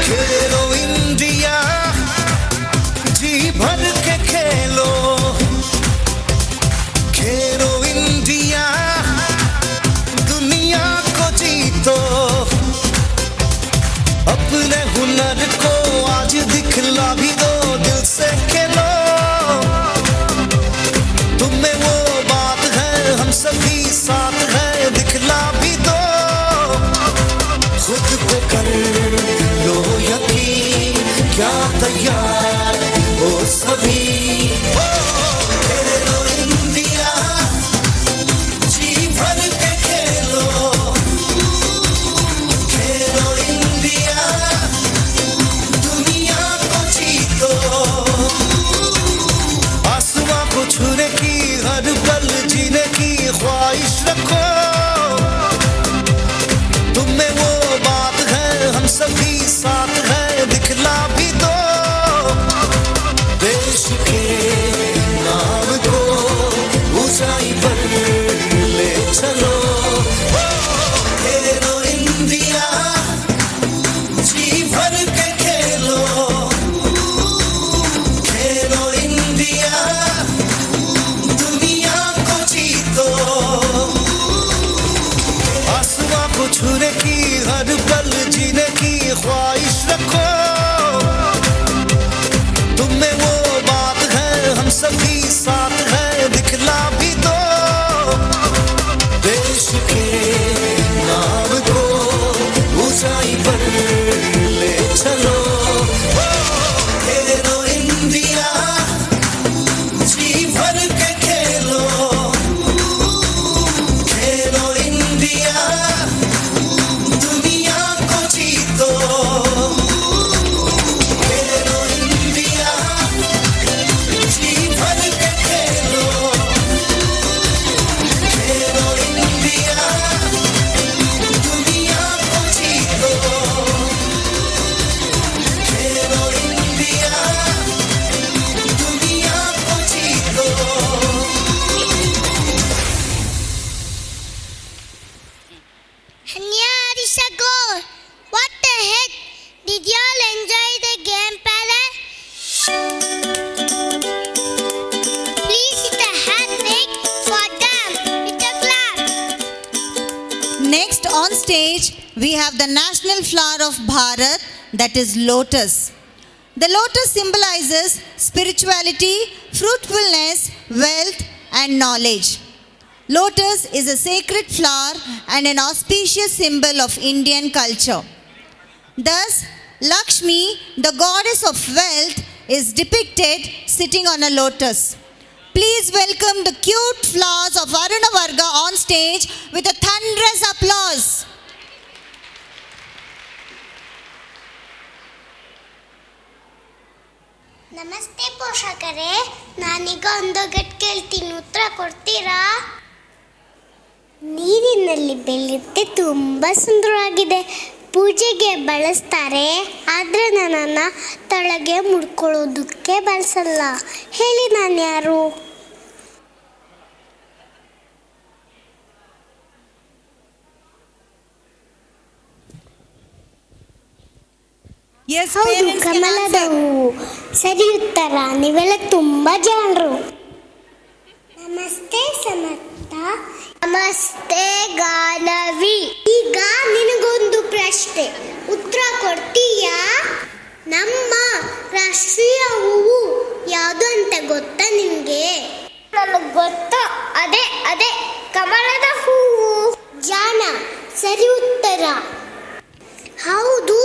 खेलो इंडिया जी भर के खेलो, खेलो इंडिया दुनिया को जीतो। अपने हुनर को आज दिखला भी दो, दिल से खेलो। तुम्हें वो बात है हम सभी साथ हैं, दिखला भी दो। खुद पे कर लो यकीन, क्या तैयार हो सभी। खेलो इंडिया जी भर के खेलो, खेलो इंडिया दुनिया को जीतो। आसमां को छूने की हर पल जीने की ख्वाहिश रखो। तुम्हें वो बात है हम सभी साथ हैं, दिखला भी दो। देश के नाम को ऊंचाई पर ले चलो। खेलो इंडिया जी भर के खेलो, खेलो इंडिया दुनिया को जीतो। आसमां को छूने की हर पल जीने की ख्वाहिश रखो। तुम्हें वो बात है हम सभी साथ हैं, दिखला भी दो। देश के नाम को ऊंचाई पर ले चलो। खेलो इंडिया जी भर के खेलो, खेलो इंडिया दुनिया को जीतो। खेलो इंडिया जी भर के खेलो, खेलो इंडिया दुनिया को जीतो। खेलो इंडिया दुनिया को जीतो। Hanya Arishago, what the heck? Did y'all enjoy the game, Pala? Please hit the hand break for them with a clap. Next on stage, we have the national flower of Bharat, that is lotus. The lotus symbolizes spirituality, fruitfulness, wealth, and knowledge. Lotus is a sacred flower and an auspicious symbol of Indian culture. Thus, Lakshmi, the goddess of wealth, is depicted sitting on a lotus. Please welcome the cute flowers of Varuna Varga on stage with a thunderous applause. ನಮಸ್ತೆ ಪೋಷಕರೇ, ನಾನೀಗ ಒಂದು ಗಟ್ ಕೇಳ್ತೀನಿ, ಉತ್ತರ ಕೊಡ್ತೀರಾ? ನೀರಿನಲ್ಲಿ ಬೆಳೆಯುತ್ತೆ, ತುಂಬ ಸುಂದರವಾಗಿದೆ, ಪೂಜೆಗೆ ಬಳಸ್ತಾರೆ, ಆದರೆ ನನ್ನನ್ನು ತಳಗೆ ಮುಡ್ಕೊಳ್ಳೋದಕ್ಕೆ ಬಳಸಲ್ಲ. ಹೇಳಿ ನಾನು ಯಾರು? Yes, ಹೌದು, parents can ಕಮಲದ answer. ಹೂವು. ಸರಿ ಉತ್ತರ. ನೀವೆಲ್ಲ ತುಂಬ ಜಾಣರು. ನಮಸ್ತೆ ಸಮರ್ಥ. ನಮಸ್ತೆ ಗಾನವಿ. ಈಗ ನಿನಗೊಂದು ಪ್ರಶ್ನೆ, ಉತ್ತರ ಕೊಡ್ತೀಯಾ? ನಮ್ಮ ರಾಷ್ಟ್ರೀಯ ಹೂವು ಯಾವುದು ಅಂತ ಗೊತ್ತಾ ನಿನಗೆ? ನನಗೆ ಗೊತ್ತಾ, ಅದೇ ಕಮಲದ ಹೂವು. ಜಾಣ, ಸರಿ ಉತ್ತರ. ಹೌದು,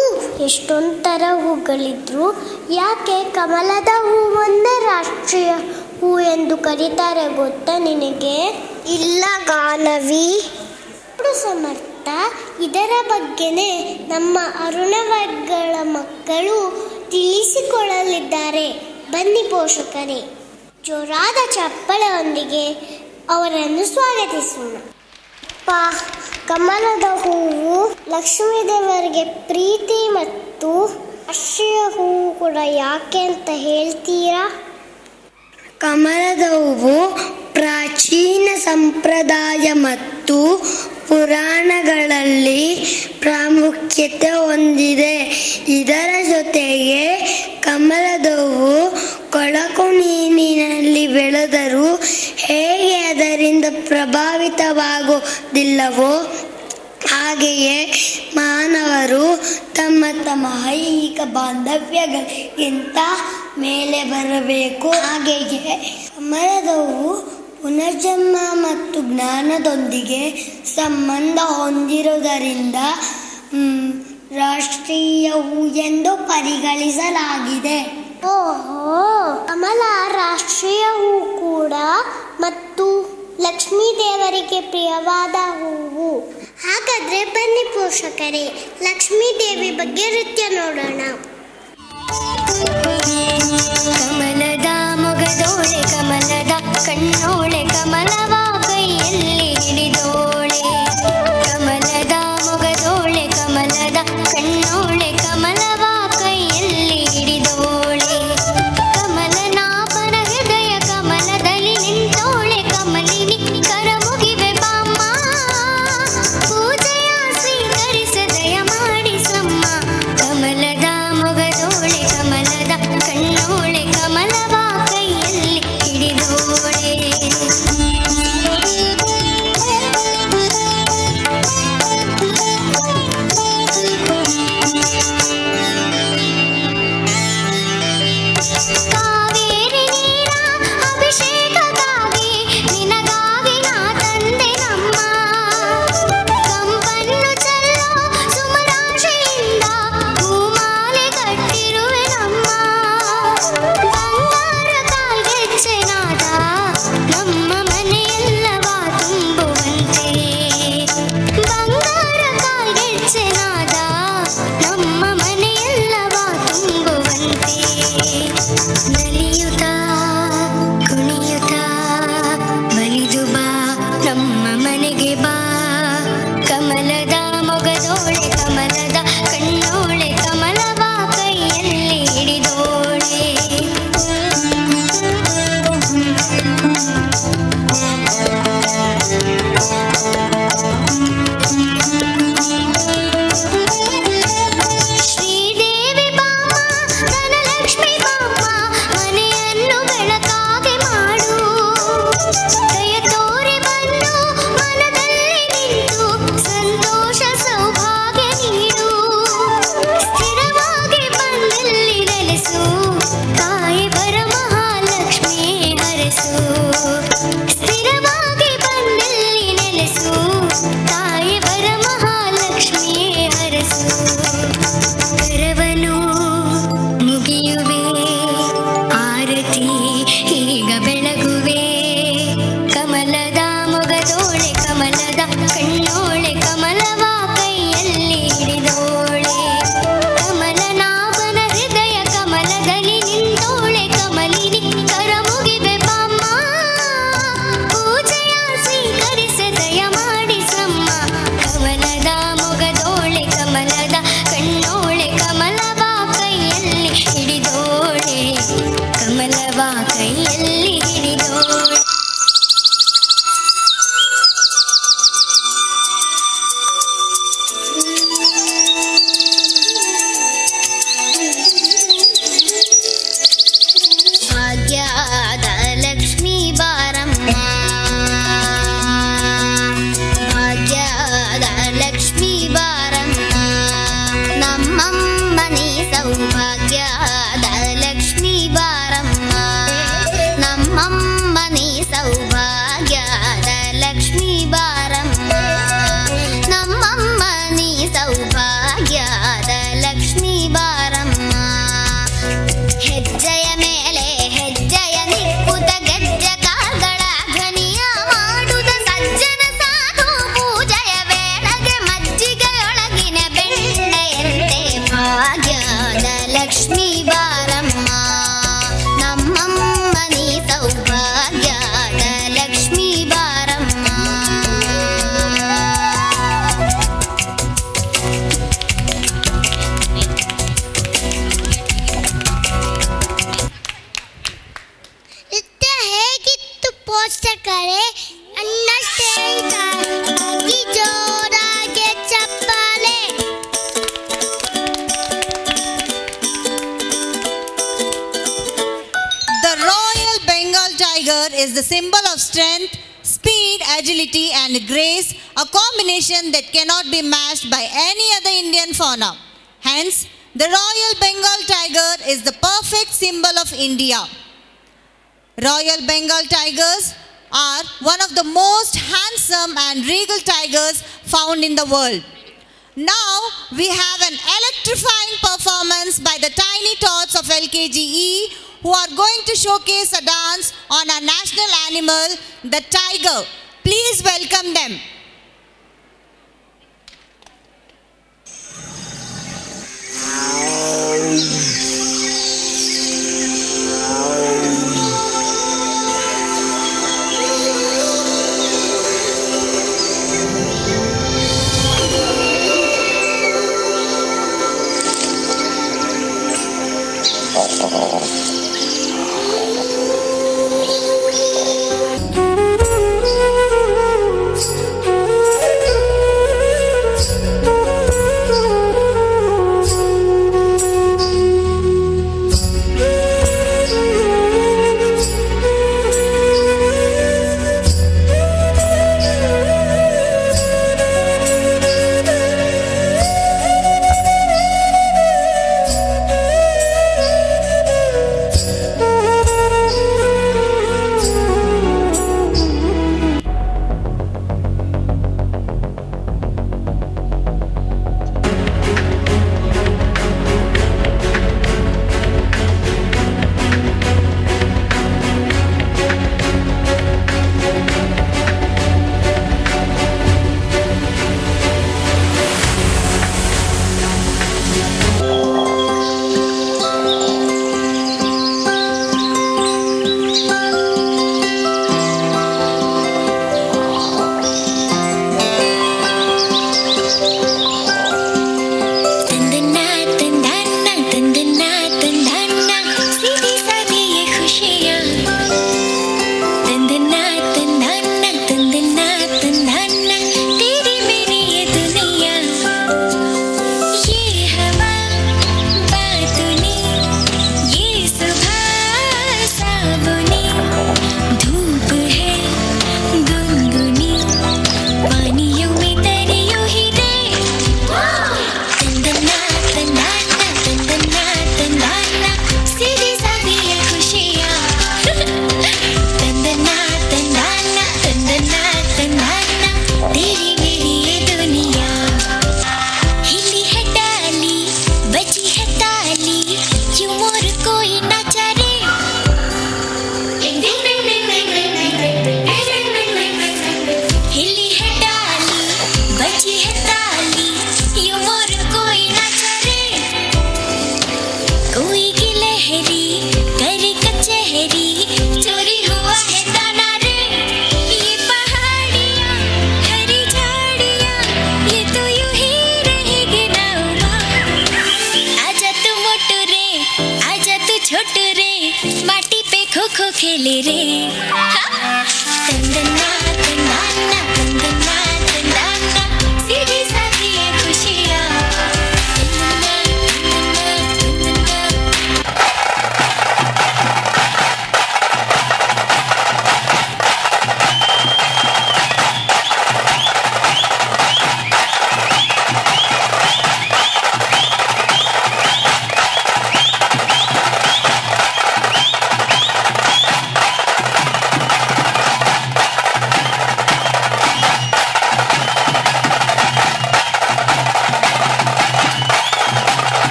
ಎಷ್ಟೊಂಥರ ಹೂಗಳಿದ್ರು ಯಾಕೆ ಕಮಲದ ಹೂವನ್ನೇ ರಾಷ್ಟ್ರೀಯ ಹೂ ಎಂದು ಕರೀತಾರೆ ಗೊತ್ತಾ ನಿನಗೆ? ಇಲ್ಲ ಗಾನವಿ. ಸಮರ್ಥ ಇದರ ಬಗ್ಗೆನೇ ನಮ್ಮ ಅರುಣವರ್ಗಳ ಮಕ್ಕಳು ತಿಳಿಸಿಕೊಳ್ಳಲಿದ್ದಾರೆ. ಬನ್ನಿ ಪೋಷಕರೇ, ಜೋರಾದ ಚಪ್ಪಳೆಯೊಂದಿಗೆ ಅವರನ್ನು ಸ್ವಾಗತಿಸೋಣ. ಕಮಲದ ಹೂವು ಲಕ್ಷ್ಮೀ ದೇವರಿಗೆ ಪ್ರೀತಿ ಮತ್ತು ರಾಷ್ಟ್ರೀಯ ಹೂವು ಕೂಡ. ಯಾಕೆ ಅಂತ ಹೇಳ್ತೀರಾ? ಕಮಲದ ಹೂವು ಪ್ರಾಚೀನ ಸಂಪ್ರದಾಯ ಮತ್ತು ಪುರಾಣಗಳಲ್ಲಿ ಪ್ರಾಮುಖ್ಯತೆ ಹೊಂದಿದೆ. ಇದರ ಜೊತೆಗೆ ಕಮಲದ ಹೂವು ಕೊಳಕು ನೀರಿನಲ್ಲಿ ಬೆಳೆದರೂ ಹೇಗೆ ಅದರಿಂದ ಪ್ರಭಾವಿತವಾಗುವುದಿಲ್ಲವೋ ಹಾಗೆಯೇ ಮಾನವರು ತಮ್ಮ ತಮ್ಮ ಐಹಿಕ ಬಾಂಧವ್ಯಗಳಿಗಿಂತ ಮೇಲೆ ಬರಬೇಕು. ಹಾಗೆಯೇ ಕಮಲದ ಹೂವು ಪುನರ್ಜನ್ಮ ಮತ್ತು ಜ್ಞಾನದೊಂದಿಗೆ ಸಂಬಂಧ ಹೊಂದಿರುವುದರಿಂದ ರಾಷ್ಟ್ರೀಯ ಹೂ ಎಂದು ಪರಿಗಣಿಸಲಾಗಿದೆ. ಓಹೋ, ಕಮಲ ರಾಷ್ಟ್ರೀಯ ಹೂ ಕೂಡ ಮತ್ತು ಲಕ್ಷ್ಮೀ ದೇವರಿಗೆ ಪ್ರಿಯವಾದ ಹೂವು. ಹಾಗಾದ್ರೆ ಬನ್ನಿ ಪೋಷಕರೇ, ಲಕ್ಷ್ಮೀ ದೇವಿ ಬಗ್ಗೆ ನೃತ್ಯ ನೋಡೋಣ. ಕಮಲದ ಮೊಗದೋಳೆ ಕಮಲದ ಕಣ್ಣೋಳೆ ಕಮಲವ ಕೈಯಲ್ಲಿ ಹಿಡಿದೋಳೆ. ಕಮಲದ ಮೊಗದೋಳೆ ಕಮಲದ ಕಣ್ಣೋಳೆ ಕಮಲವ ಕೈಯಲ್ಲಿ ಹಿಡಿದೋಳೆ. ಕಮಲನಾಭನ ಹೃದಯ ಕಮಲದಲ್ಲಿ ನಿಂತೋಳೆ. ಕಮಲಿನಿ ಕರ ಮುಗಿವೆ ಬಾಮ್ಮ, ಪೂಜೆಯ ಸ್ವೀಕರಿಸ ದಯ ಮಾಡಿಸಮ್ಮ. ಕಮಲದ ಮೊಗದೋಳೆ ಕಮಲದ ಕಣ್ಣೋಳೆ ಕಮಲವ ಕೈಯಲ್ಲಿ ಹಿಡಿದೋಳೆ. ಕಾವೇರಿ ನೀರ ಅಭಿಷೇಕಕ್ಕಾಗಿ ನಿನಗಾಗಿ ನಾ ತಂದೆ ನಮ್ಮ. ಕಂಪನ್ನು ಚೆಲ್ಲೋ ಸುಮರಾಶಿಯಿಂದ ಹೂಮಾಲೆ ಕಟ್ಟಿರುವೆ ನಮ್ಮ. ಬಂಗಾರ ಕಾಲ್ಗೆಜ್ಜೆನಾದ ನಮ್ಮ ಮನೆಯೆಲ್ಲವ ತುಂಬುವಂತೆ. ಬಂಗಾರ ಕಾಲ್ಗೆಜ್ಜೆನಾದ ನಮ್ಮ ಮನೆಯೆಲ್ಲವ ತುಂಬುವಂತೆ. ನಲಿಯುತ್ತಾ ಕುಣಿಯುತ್ತಾ ಬಲಿದು ಬಾ ನಮ್ಮ ಮನೆಗೆ ಬಾ. ಕಮಲದ ಮೊಗದೋಳೆ ಕಮಲದ ಕಣ್ಣೋಳೆ ಕಮಲವ ಕೈಯಲ್ಲಿ ಹಿಡಿದೋಳೆ. ಶ್ರೀದೇವಿ ಬಾಮ ಧನಲಕ್ಷ್ಮಿ ಬಾಮ, ಮನೆಯನ್ನು ಬೆಳಕಾಗಿ ಮಾಡು. ದಯ ತೋರಿ ಬಂದು ಮನದಲ್ಲಿ ನಿಂತು ಸಂತೋಷ ಸೌಭಾಗ್ಯ ನೀಡು. ಸ್ಥಿರವಾಗಿ ಬಂದಲ್ಲಿ ನೆಲೆಸು, ತಾಯಿ ಬರ ಮಹಾಲಕ್ಷ್ಮಿ ಹರಸು. ಸ್ಥಿರವಾಗಿ ಬಂದಲ್ಲಿ ನೆಲೆಸು, ತಾಯಿ ಬರ ಮಹಾಲಕ್ಷ್ಮಿ ಹರಸು. ಕರವನು ಮುಗಿಯುವೆ ಆರತಿ ಈಗ ಬೆಳಗುವೆ. ಕಮಲದ ಮೊಗದೋಳೆ ಕಮಲದ ಕಣ್ಣೋಳೆ ಕಮಲವ ಕೈಯಲ್ಲಿ ಹಿಡಿದೋಳೆ. ಕಮಲನಾಭನ ಹೃದಯ ಕಮಲದಲ್ಲಿ ನಿಂತೋಳೆ. ಕಮಲಿನಿ ಕರ ಮುಗಿವೆ ಬಾಮ್ಮ, ಪೂಜೆಯ ಸ್ವೀಕರಿಸ ದಯ ಮಾಡಿಸಮ್ಮ. ಕಮಲದ ಮೊಗದೋಳೆ ಕಮಲದ ಕಣ್ಣೋಳೆ ಕಮಲವ ಕೈಯಲ್ಲಿ ಹಿಡಿದೋಳೆ. ಕಮಲವ ಕೈಯಲ್ಲಿ ಹಿಡಿದೋಳೆ. ಭಾಗ್ಯದ ಲಕ್ಷ್ಮೀ ಬಾರಮ್ಮ, ಭಾಗ್ಯದ ಲಕ್ಷ್ಮೀ ಬಾರಮ್ಮ. ನಮ್ಮಮ್ಮನಿ ಸೌಭಾಗ್ಯದ ಲಕ್ಷ್ಮೀ ಬಾರಮ್ಮ. ನಮ್ಮಮ್ಮನಿ ಸೌಭಾಗ್ಯದ ಲಕ್ಷ್ಮೀ ಬಾರಮ್ಮ. ನಮ್ಮಮ್ಮನಿ ಸೌಭಾಗ್ಯದ ಸೌಭಾಗ್ಯದ ಲಕ್ಷ್ಮೀ ಬಾರಮ್ಮ ಹೆಜ್ಜೆಯ ಮೇಲೆ ಹೆಜ್ಜೆಯ ನಿಕ್ಕುತ ಗೆಜ್ಜೆ ಕಾಲ್ಗಳ ಧ್ವನಿಯ ಮಾಡುದ ಸಜ್ಜನ ಸಾಧು ಪೂಜೆಯ ವೇಳೆಗೆ ಮಜ್ಜಿಗೆಯೊಳಗಿನ ಬೆಣ್ಣೆಯಂತೆ ಭಾಗ್ಯದ ಲಕ್ಷ್ಮೀ ಬಾರಮ್ಮ ನಮ್ಮಮ್ಮ ನೀ ಸೌಭಾಗ್ಯದ ಲಕ್ಷ್ಮೀ ಬಾರಮ್ಮ ನೃತ್ಯ ಹೇಗಿತ್ತು ಪೋಷಕರೇ ಅನ್ನಷ್ಟೇ ಆಗಿ ಜೋರಾಗಿ ಚಪ್ಪಾಳೆ The Royal Bengal tiger is the symbol of strength, speed, agility, and grace, a combination that cannot be matched by any other Indian fauna. Hence, the Royal Bengal tiger is the perfect symbol of India. Royal Bengal tigers are one of the most handsome and regal tigers found in the world. Now we have an electrifying performance by the tiny tots of LKGE who are going to showcase a dance on our national animal, the tiger. Please welcome them. खेले रे तंदना तंदना तंदना तंदना सीधी सादी ये खुशियाँ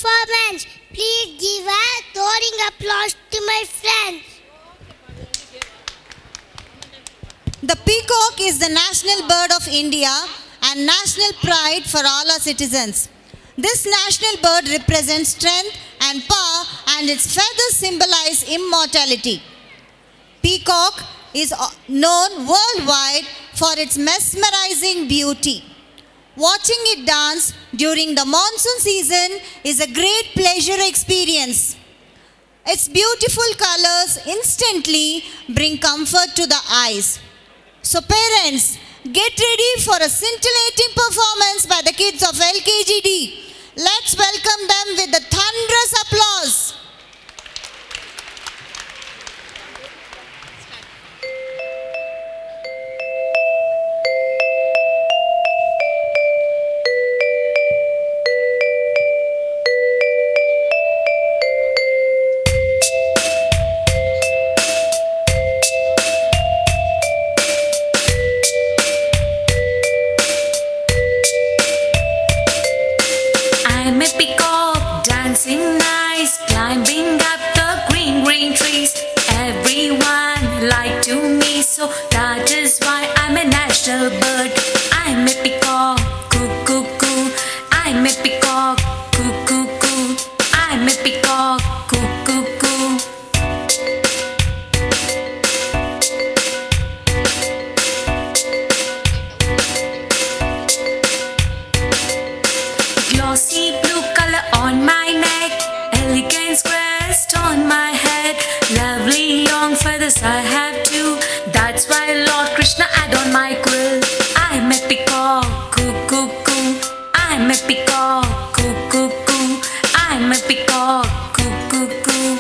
performance. Please give a roaring applause to my friends. The peacock is the national bird of India and national pride for all our citizens. This national bird represents strength and power, and its feathers symbolize immortality. Peacock is known worldwide for its mesmerizing beauty. Watching it dance during the monsoon season is a great pleasure experience. Its beautiful colors instantly bring comfort to the eyes. So parents, get ready for a scintillating performance by the kids of LKGD. Let's welcome them with a thunderous applause. I'm a peacock dancing nice, climbing up the green, green trees. Everyone like to me, so that is why I'm a national bird. I'm a peacock, coo, coo, coo. I'm a peacock, coo, coo, coo. I'm a peacock, coo, coo, coo. Glossy blue color on my neck, elegant crest on my head, lovely long feathers I have too. That's why Lord Krishna add on my quill. I'm a peacock, coo, coo, coo. I'm a peacock, coo, coo, coo. I'm a peacock, coo, coo, coo.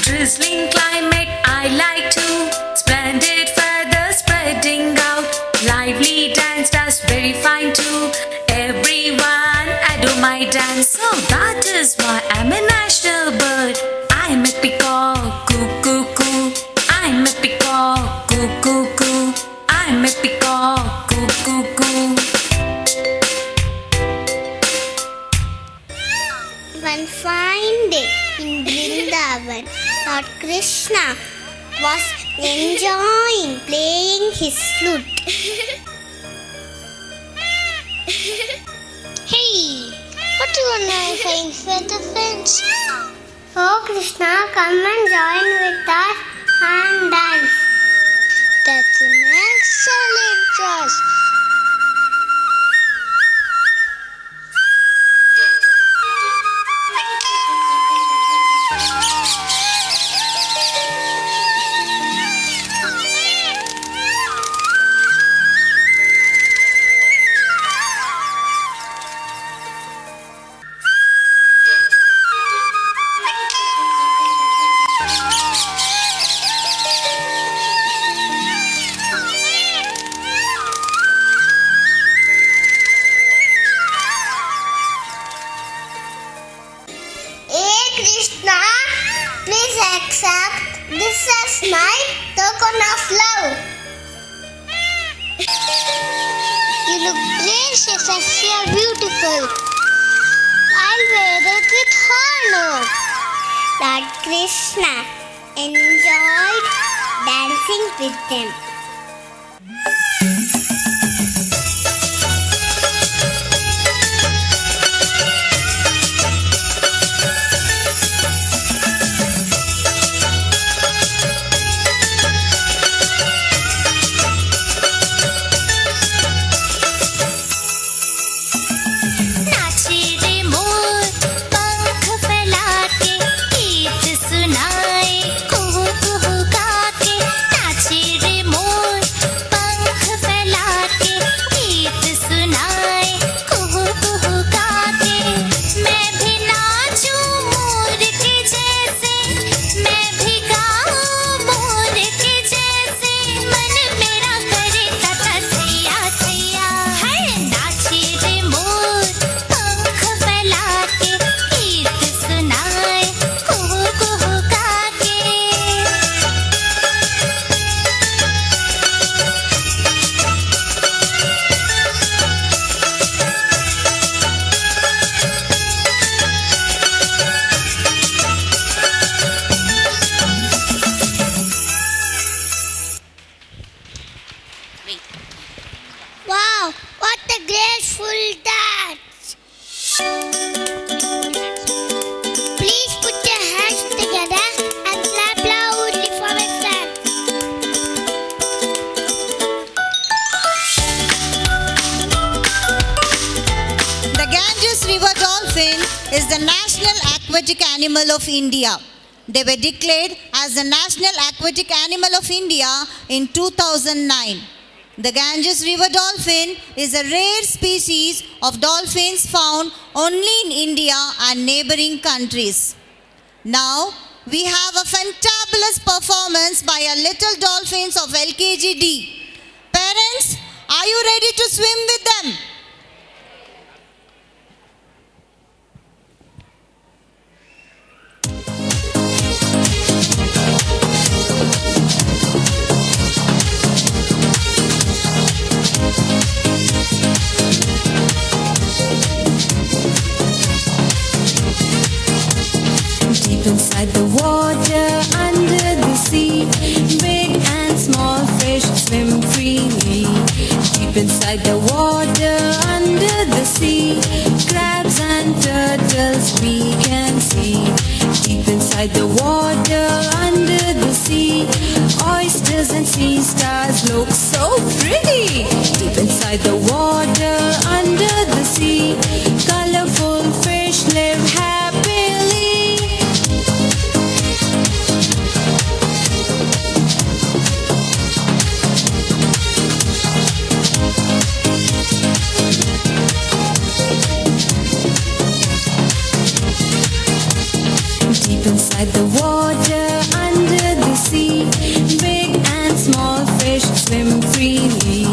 Drizzling climate I like to, splendid feathers spreading out, lively dance does very fine too. Everyone adore my dance, so that is why I'm a national bird. I'm a peacock, coo, coo, coo. I'm a peacock, coo, coo, coo. I'm a peacock, coo, coo, coo. One fine day in Vrindavan, Lord Krishna was enjoying playing his flute. Hey, what do you want to find for the friends? Oh Krishna, come and join with us and dance. That's an excellent choice. Krishna, please accept this as my token of love. You look gracious and so beautiful. I'll wear it with honor. Lord Krishna enjoyed dancing with them. सुनाए कुहू कुहू गा के नाचे रे Animal of India. They were declared as the National Aquatic Animal of India in 2009. The Ganges River dolphin is a rare species of dolphins found only in India and neighboring countries. Now, we have a fantabulous performance by our little dolphins of LKGD. Parents, are you ready to swim with them? Deep inside the water, under the sea, big and small fish swim freely. Deep inside the water, under the sea, crabs and turtles we can see. Deep inside the water, under the sea, oysters and sea stars look so pretty. Deep inside the water, under the sea, colorful fish live happily. Deep inside the water, under the sea, big and small fish swim freely.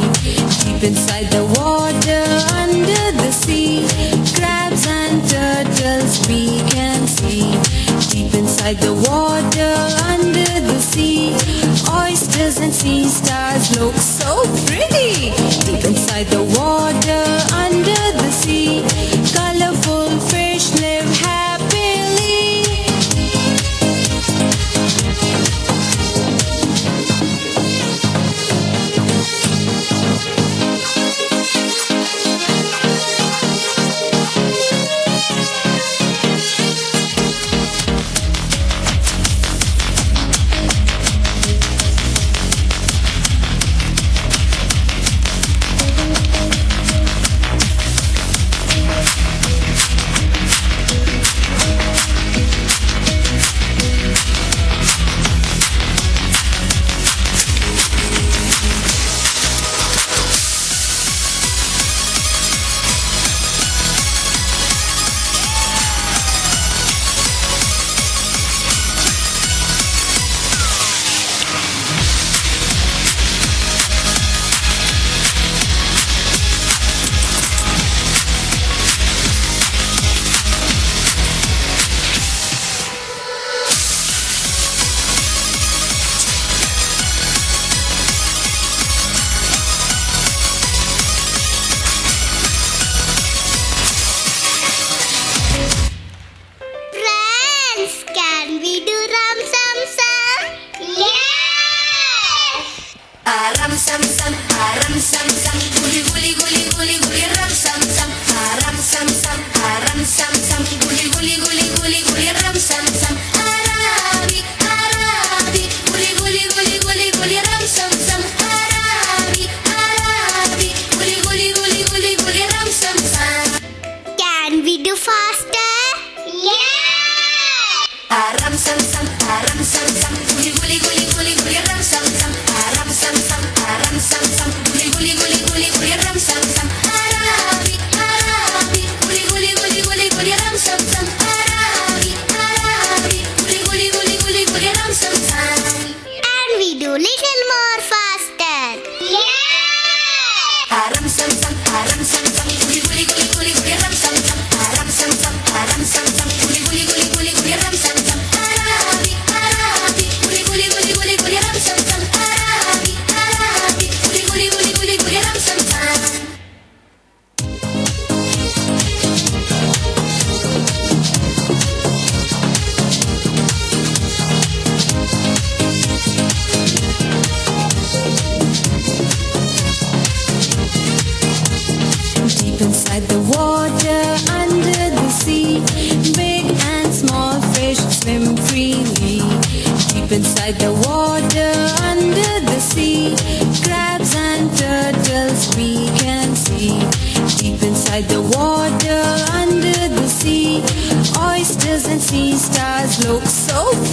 Deep inside the water, under the sea, crabs and turtles we can see. Deep inside the water, under the sea, oysters and sea stars look so pretty. Deep inside the water, under the sea, colorful fish live happily. Friends, can we do ram sam sam? Yes! Ram sam sam, ram sam sam, guli guli guli guli guli ram sam sam, ram sam sam, ram sam sam, guli guli guli guli guli ram sam sam, Arabi Arabi, guli guli guli guli guli ram sam sam, Arabi Arabi, guli guli guli guli guli ram sam sam. Can we do faster? Yes! Ram sam sam, ram sam sam, guli guli guli guli guli ram sam sam, ram sam sam, ram sam sam, guli guli guli guli guli ram sam sam, Arabi Arabi, guli guli guli guli guli ram sam sam, Arabi Arabi, guli guli guli guli guli ram sam sam. And we do little more faster. Yes! Ram sam sam, ram sam sam, guli guli guli guli guli ram sam sam, ram sam sam, ram sam sam, guli guli guli guli guli ram sam sam, Arabi Arabi, guli guli guli guli guli ram sam sam, Arabi Arabi, guli guli guli guli guli ram sam sam. Deep inside the water, under the sea, big and small fish swim freely. Deep inside the water, under the sea, crabs and turtles we can see. Deep inside the water, under the sea, oysters and sea stars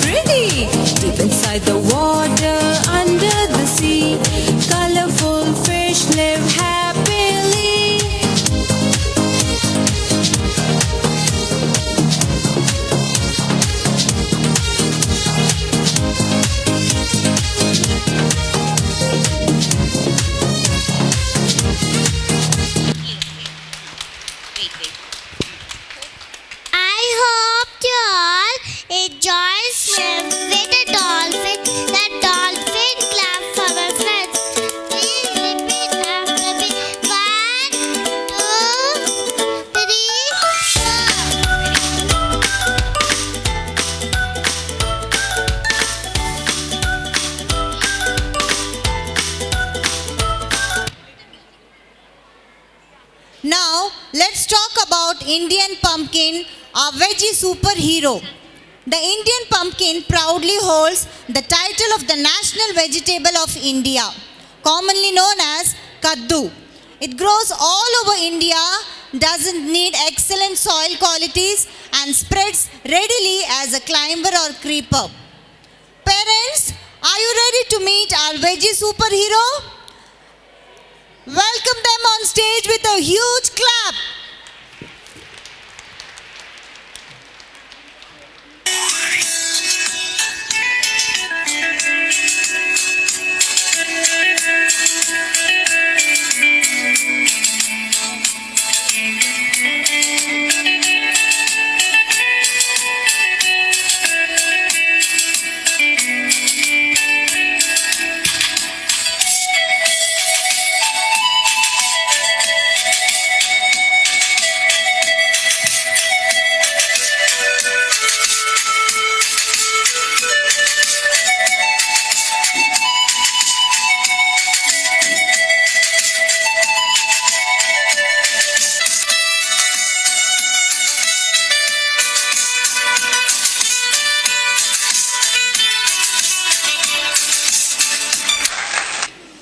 pretty. Deep inside the water, under the sea, colorful fish live happily. I hope you all enjoy swim with a dolphin. The dolphin clap for my friends. Please repeat after me. 1, 2, 3, 4. Now, let's talk about Indian pumpkin, our veggie superhero. The Indian pumpkin proudly holds the title of the national vegetable of India, commonly known as kaddu. It grows all over India, doesn't need excellent soil qualities, and spreads readily as a climber or creeper. Parents, are you ready to meet our veggie superhero? Welcome them on stage with a huge clap.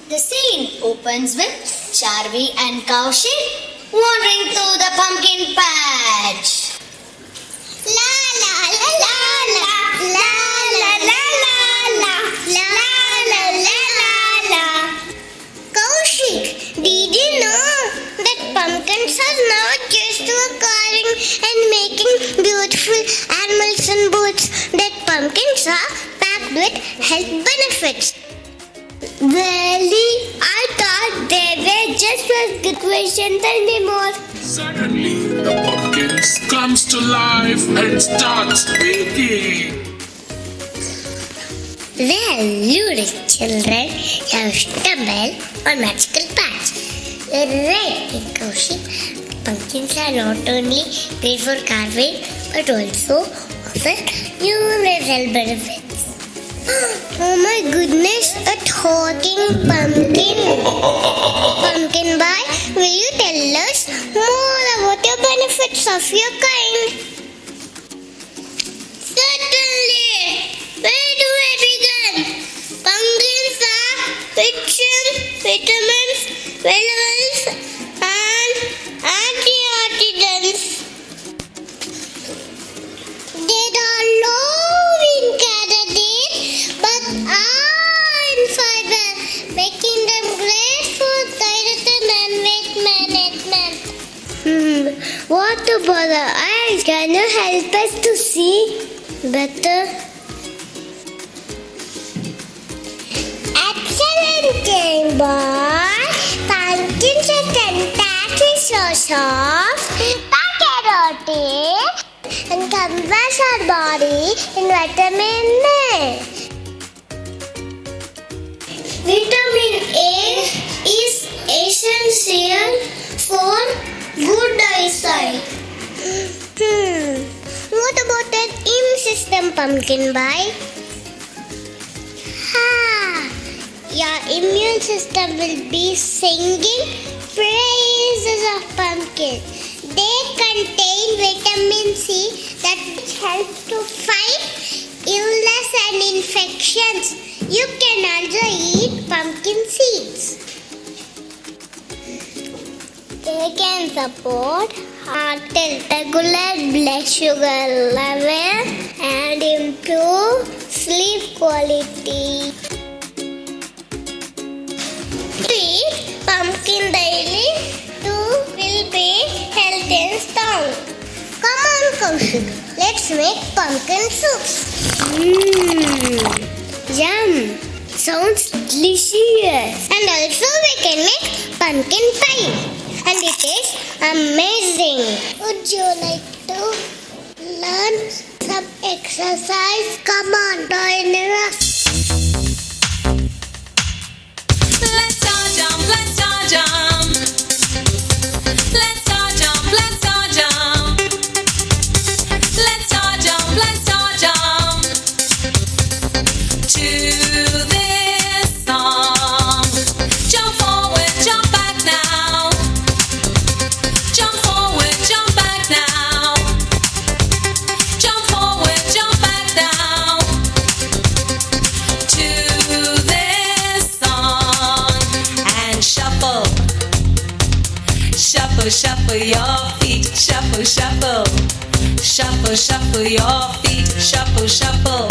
The scene opens with Charvi and Kaushik wandering through the pumpkin patch. La la la la la la la la la la la la la la. Kaushik, did you know that pumpkins are not just for carving and making beautiful animals and boats? That pumpkins are packed with health benefits. Really? I thought they were just for decoration. Tell me more. Suddenly, the pumpkin comes to life and starts speaking. Well, you little children have stumbled on magical paths. You're right, Kaushik. Pumpkins are not only great for carving, but also offer numerous health benefits. Oh my goodness, a talking pumpkin. Pumpkin boy, will you tell us more about the benefits of your kind? Certainly. Where do I begin? Pumpkins are rich in vitamins, minerals, and antioxidants. They are low in calories but high in fiber, making them great for digestion and weight management. What about the eyes? Can you help us to see better? Excellent, Jane boy. Pumpkins are fantastic source of beta-carotene and converts our body in vitamin A. Vitamin A is essential for good eyesight. What about the immune system, pumpkin boy? Your immune system will be singing praises of pumpkin. They contain vitamin C that helps to fight illness and infections. You can also eat pumpkin seeds. They can support heart regular blood sugar level and improve sleep quality. Eat pumpkin daily to will be healthy and strong. Come on, Kaushik, let's make pumpkin soup. Yum! Sounds delicious. And also we can make pumpkin pie. And it is amazing. Would you like to learn some exercise? Come on, join us. Let's all jump, let's all jump. Let's all jump, let's all jump. Let's all jump, let's all jump. To this song. Jump forward, jump back now. Jump forward, jump back now. Jump forward, jump back now. To this song. And shuffle. Shuffle, shuffle your feet. Shuffle, shuffle. Shuffle, shuffle your feet. Shuffle, shuffle.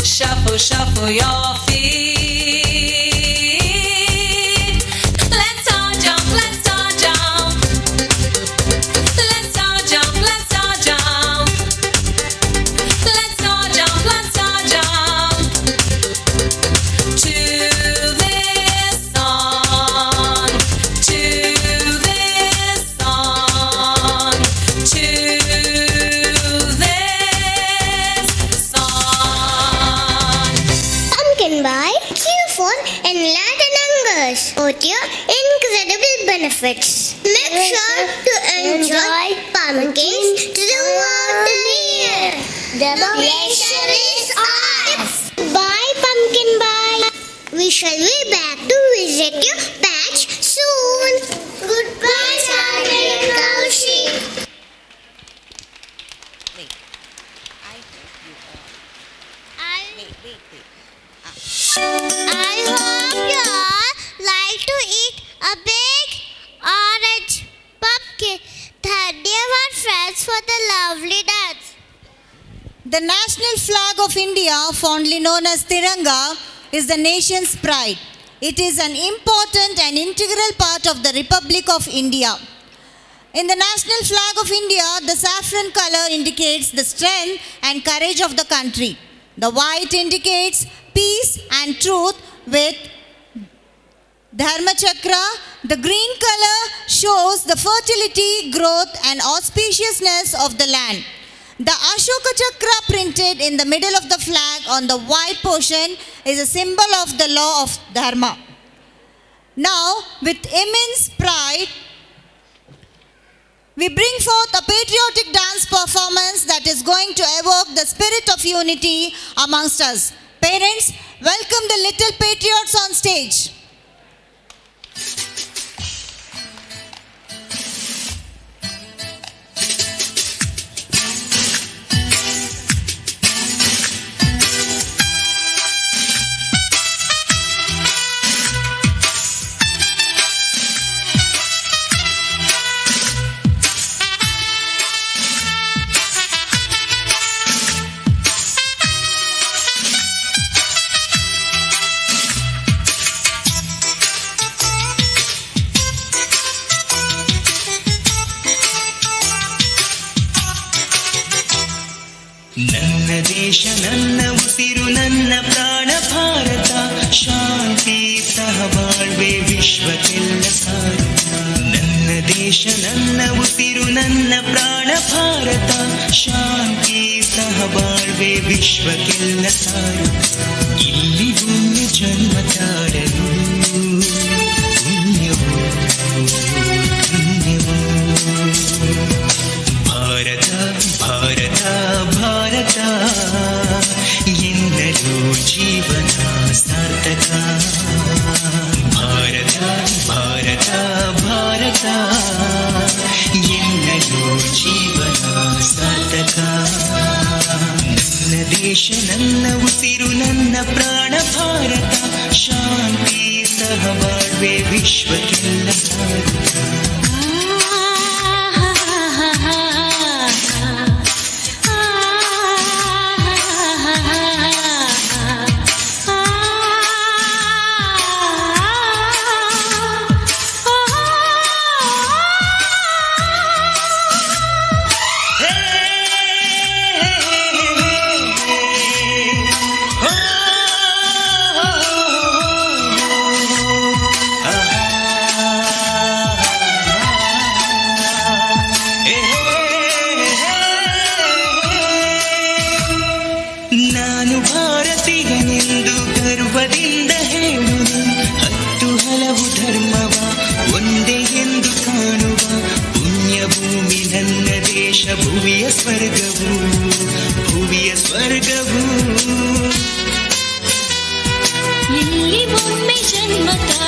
Shuffle, shuffle your feet. Let's all jump, let's all jump. Let's all jump, let's all jump. Let's all jump, let's all jump. To this song. To this song. To this song. Pumpkin by Q4 and Latin Angus. Put your incredible benefits. Make sure to enjoy pumpkins throughout the year. The pleasure is ours. Bye, Pumpkin Bye. We shall be back to visit your patch soon. Goodbye, Saturday and Kaushik. I hope you all like to eat a big orange pumpkin. Thank you, my friends, for the lovely dance. The national flag of India, fondly known as Tiranga, is the nation's pride. It is an important and integral part of the Republic of India. In the national flag of India, the saffron color indicates the strength and courage of the country. The white indicates peace and truth with Dharma Chakra. The green color shows the fertility, growth and auspiciousness of the land. The Ashoka Chakra printed in the middle of the flag on the white portion is a symbol of the law of Dharma. Now, with immense pride, we bring forth a patriotic dance performance that is going to evoke the spirit of unity amongst us. Parents, welcome the little patriots on stage. ನನ್ನ ದೇಶ ನನ್ನ ಉಸಿರು ನನ್ನ ಪ್ರಾಣ ಭಾರತ ಶಾಂತಿ ಸಹಬಾಳ್ವೆ ವಿಶ್ವಕ್ಕೆಲ್ಲ ಸಾರುತ್ತ ನನ್ನ ದೇಶ ನನ್ನ ಉಸಿರು ನನ್ನ ಪ್ರಾಣ ಭಾರತ ಶಾಂತಿ ಸಹಬಾಳ್ವೆ ವಿಶ್ವಕ್ಕೆಲ್ಲ ಸಾರುತ್ತ ಇಲ್ಲಿ ಭೂಮಿ ಜನ್ಮ ತಾಳಲು ಪುಣ್ಯವೋ ಪುಣ್ಯವೋ ಭಾರತ ಭಾರತ ಭಾರತ ಎನ್ನಲು ಜೀವನ ಸಾರ್ಥಕ ಭಾರತ ಭಾರತ ಭಾರತ ಎನ್ನಲು ಜೀವನ ಸಾರ್ಥಕ ನನ್ನ ದೇಶ ನನ್ನ ಉಸಿರು ನನ್ನ ಪ್ರಾಣ ಭಾರತ ಶಾಂತಿ ಸಹಬಾಳ್ವೆ ವಿಶ್ವಕ್ಕೆಲ್ಲ ಸಾರುತ್ತ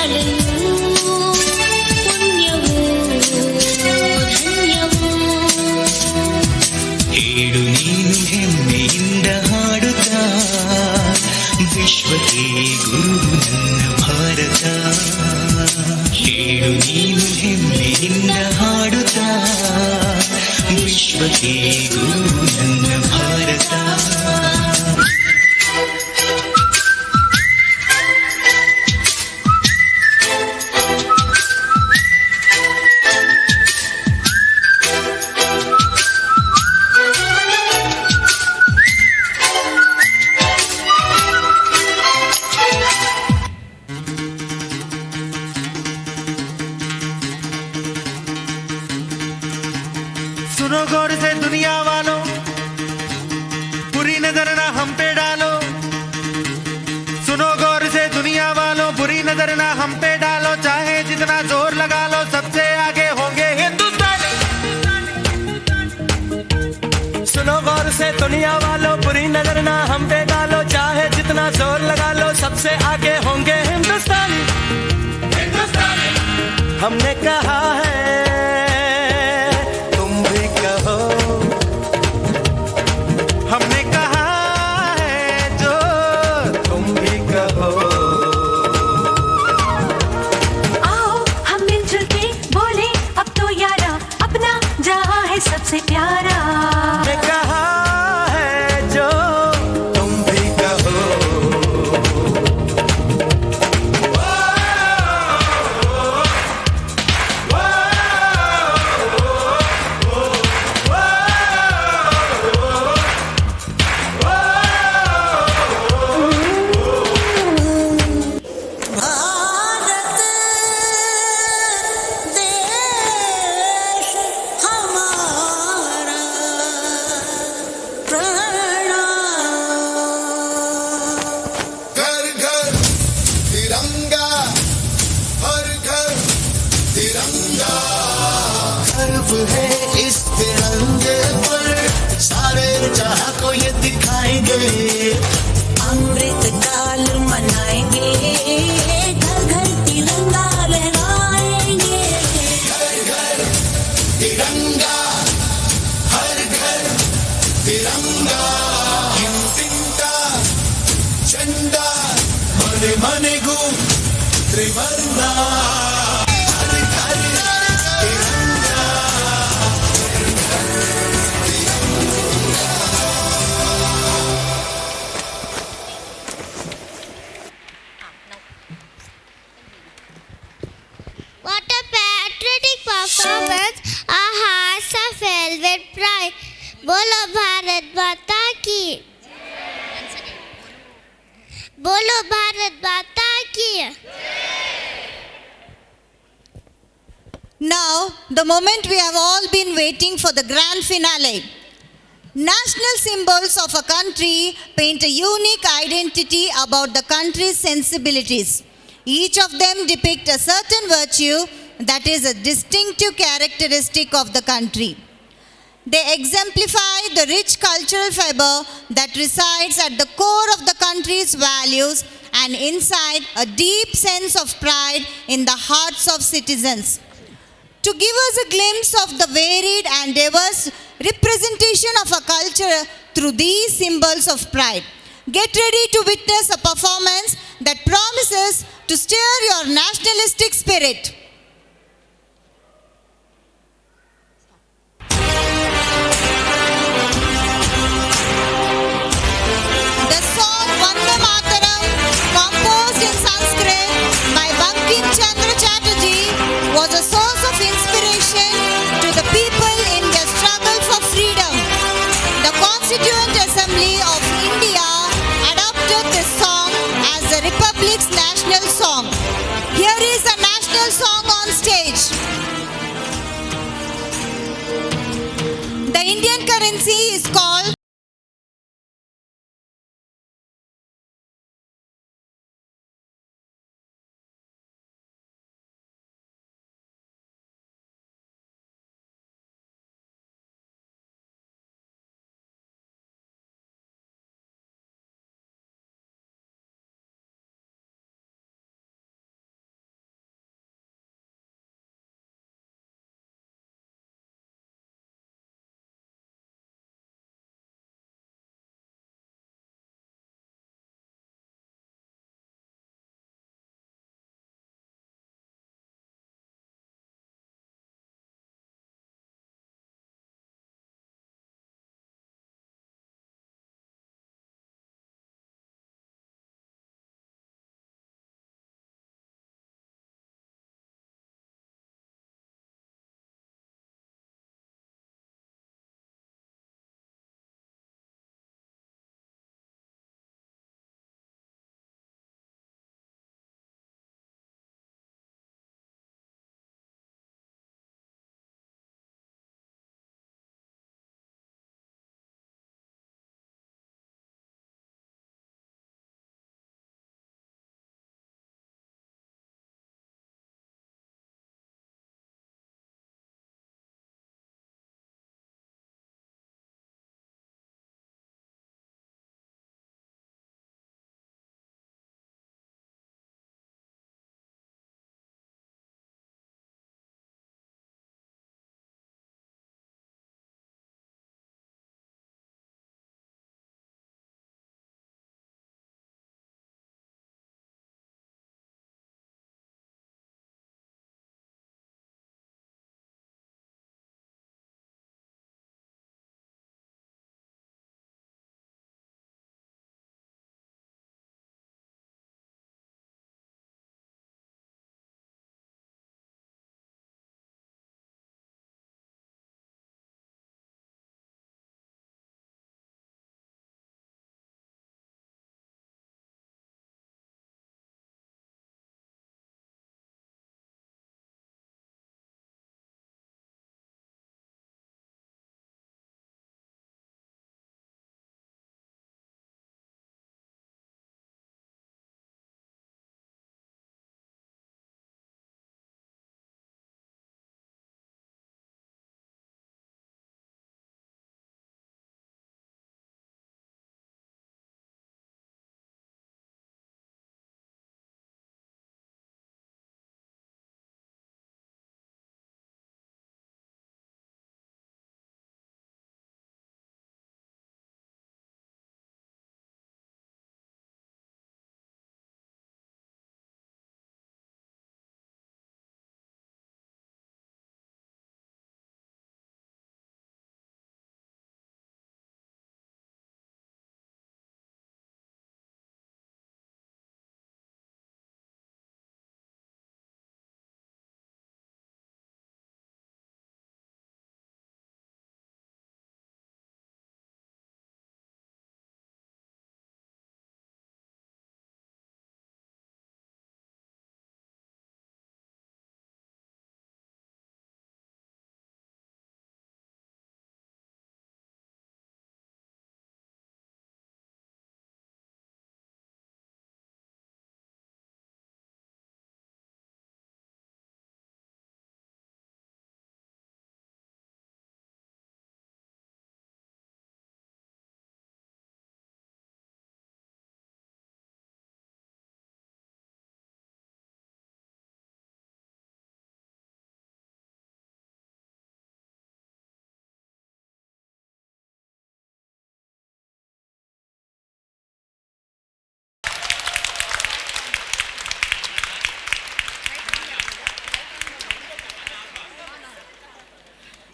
ಬಾಳಲು ಪುಣ್ಯವೋ ಧನ್ಯವೋ. ಹೇಳು ನೀನು ಹೆಮ್ಮೆಯಿಂದ ಹಾಡುತ್ತಾ ವಿಶ್ವಕ್ಕೆ ಗುರು ನನ್ನ ಭಾರತ. ಹೇಳು ನೀನು ಹೆಮ್ಮೆಯಿಂದ ಹಾಡುತ್ತಾ ವಿಶ್ವಕ್ಕೆ ಗುರು ನನ್ನ ಭಾರತ. सुनो गौर से दुनिया वालों, बुरी नजर ना हम पे डालो. सुनो गौर से दुनिया वालों, बुरी नजर ना हम पे डालो. चाहे जितना जोर लगा लो, सबसे आगे होंगे हिंदुस्तानी. सुनो गौर से दुनिया वालों, बुरी नजर ना हम पे डालो. चाहे जितना जोर लगा लो, सबसे आगे होंगे हिंदुस्तानी. हमने कहा है, हमने कहा है जो तुम भी कहो. आओ हम मिलजुल के बोले अब तो यारा, अपना जहां है सबसे प्यारा. हमने कहा है जो तुम भी कहो. घर घर तिरंगा, हर घर तिरंगा. गर्व है इस तिरंगे पर, सारे जहां को ये दिखाएंगे. अमृत काल मनाएंगे, घर घर तिरंगा लहराएंगे. घर घर तिरंगा, हर घर तिरंगा. इंटिंटा झंडा मने मनेगू त्रिवर्णा. हर घर तिरंगा. What a patriotic performance! Our hearts are filled with pride. बोलो भारत माता की. बोलो भारत माता की. Now, the moment we have all been waiting for the grand finale. National symbols of a country paint a unique identity about the country's sensibilities. Each of them depict a certain virtue that is a distinctive characteristic of the country. They exemplify the rich cultural fiber that resides at the core of the country's values and inside a deep sense of pride in the hearts of citizens. To give us a glimpse of the varied and diverse representation of a culture through these symbols of pride, get ready to witness a performance that promises to stir your nationalistic spirit. The song Vande Mataram, composed in Sanskrit by Bankim Chandra Chatterjee, was a source of inspiration to the people in their struggle for freedom. The Constituent Assembly of India adopted this song as the Republic's national song. Here is a national song on stage. The Indian currency is called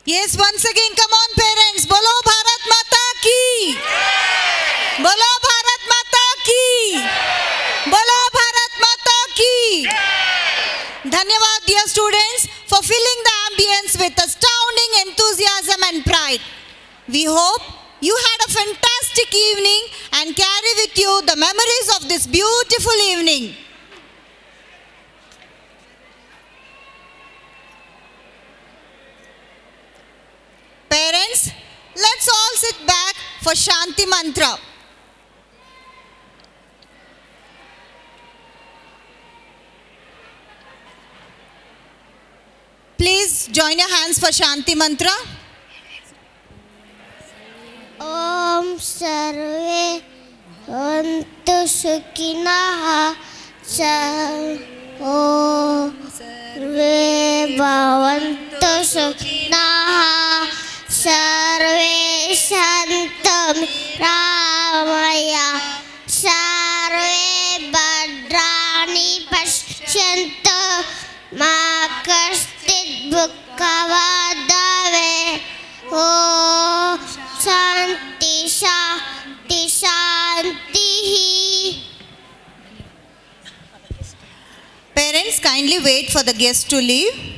Yes, once again, come on parents. Bolo Bharat Mata ki. Bolo Bharat Mata ki. Bolo Bharat Mata ki. Dhanyavad dear students for filling the ambience with astounding enthusiasm and pride. We hope you had a fantastic evening and carry with you the memories of this beautiful evening. Parents, let's all sit back for Shanti Mantra. Please join your hands for Shanti Mantra. Om Sarve Vantu Sukhinah Om Sarve Bhavantu Sukhinah Sarve Shantam Ramaya Sarve Bhadrani Pashyantu Ma Kaschit Bhukavadave Om Shanti Shanti Shanti. Parents, kindly wait for the guests to leave.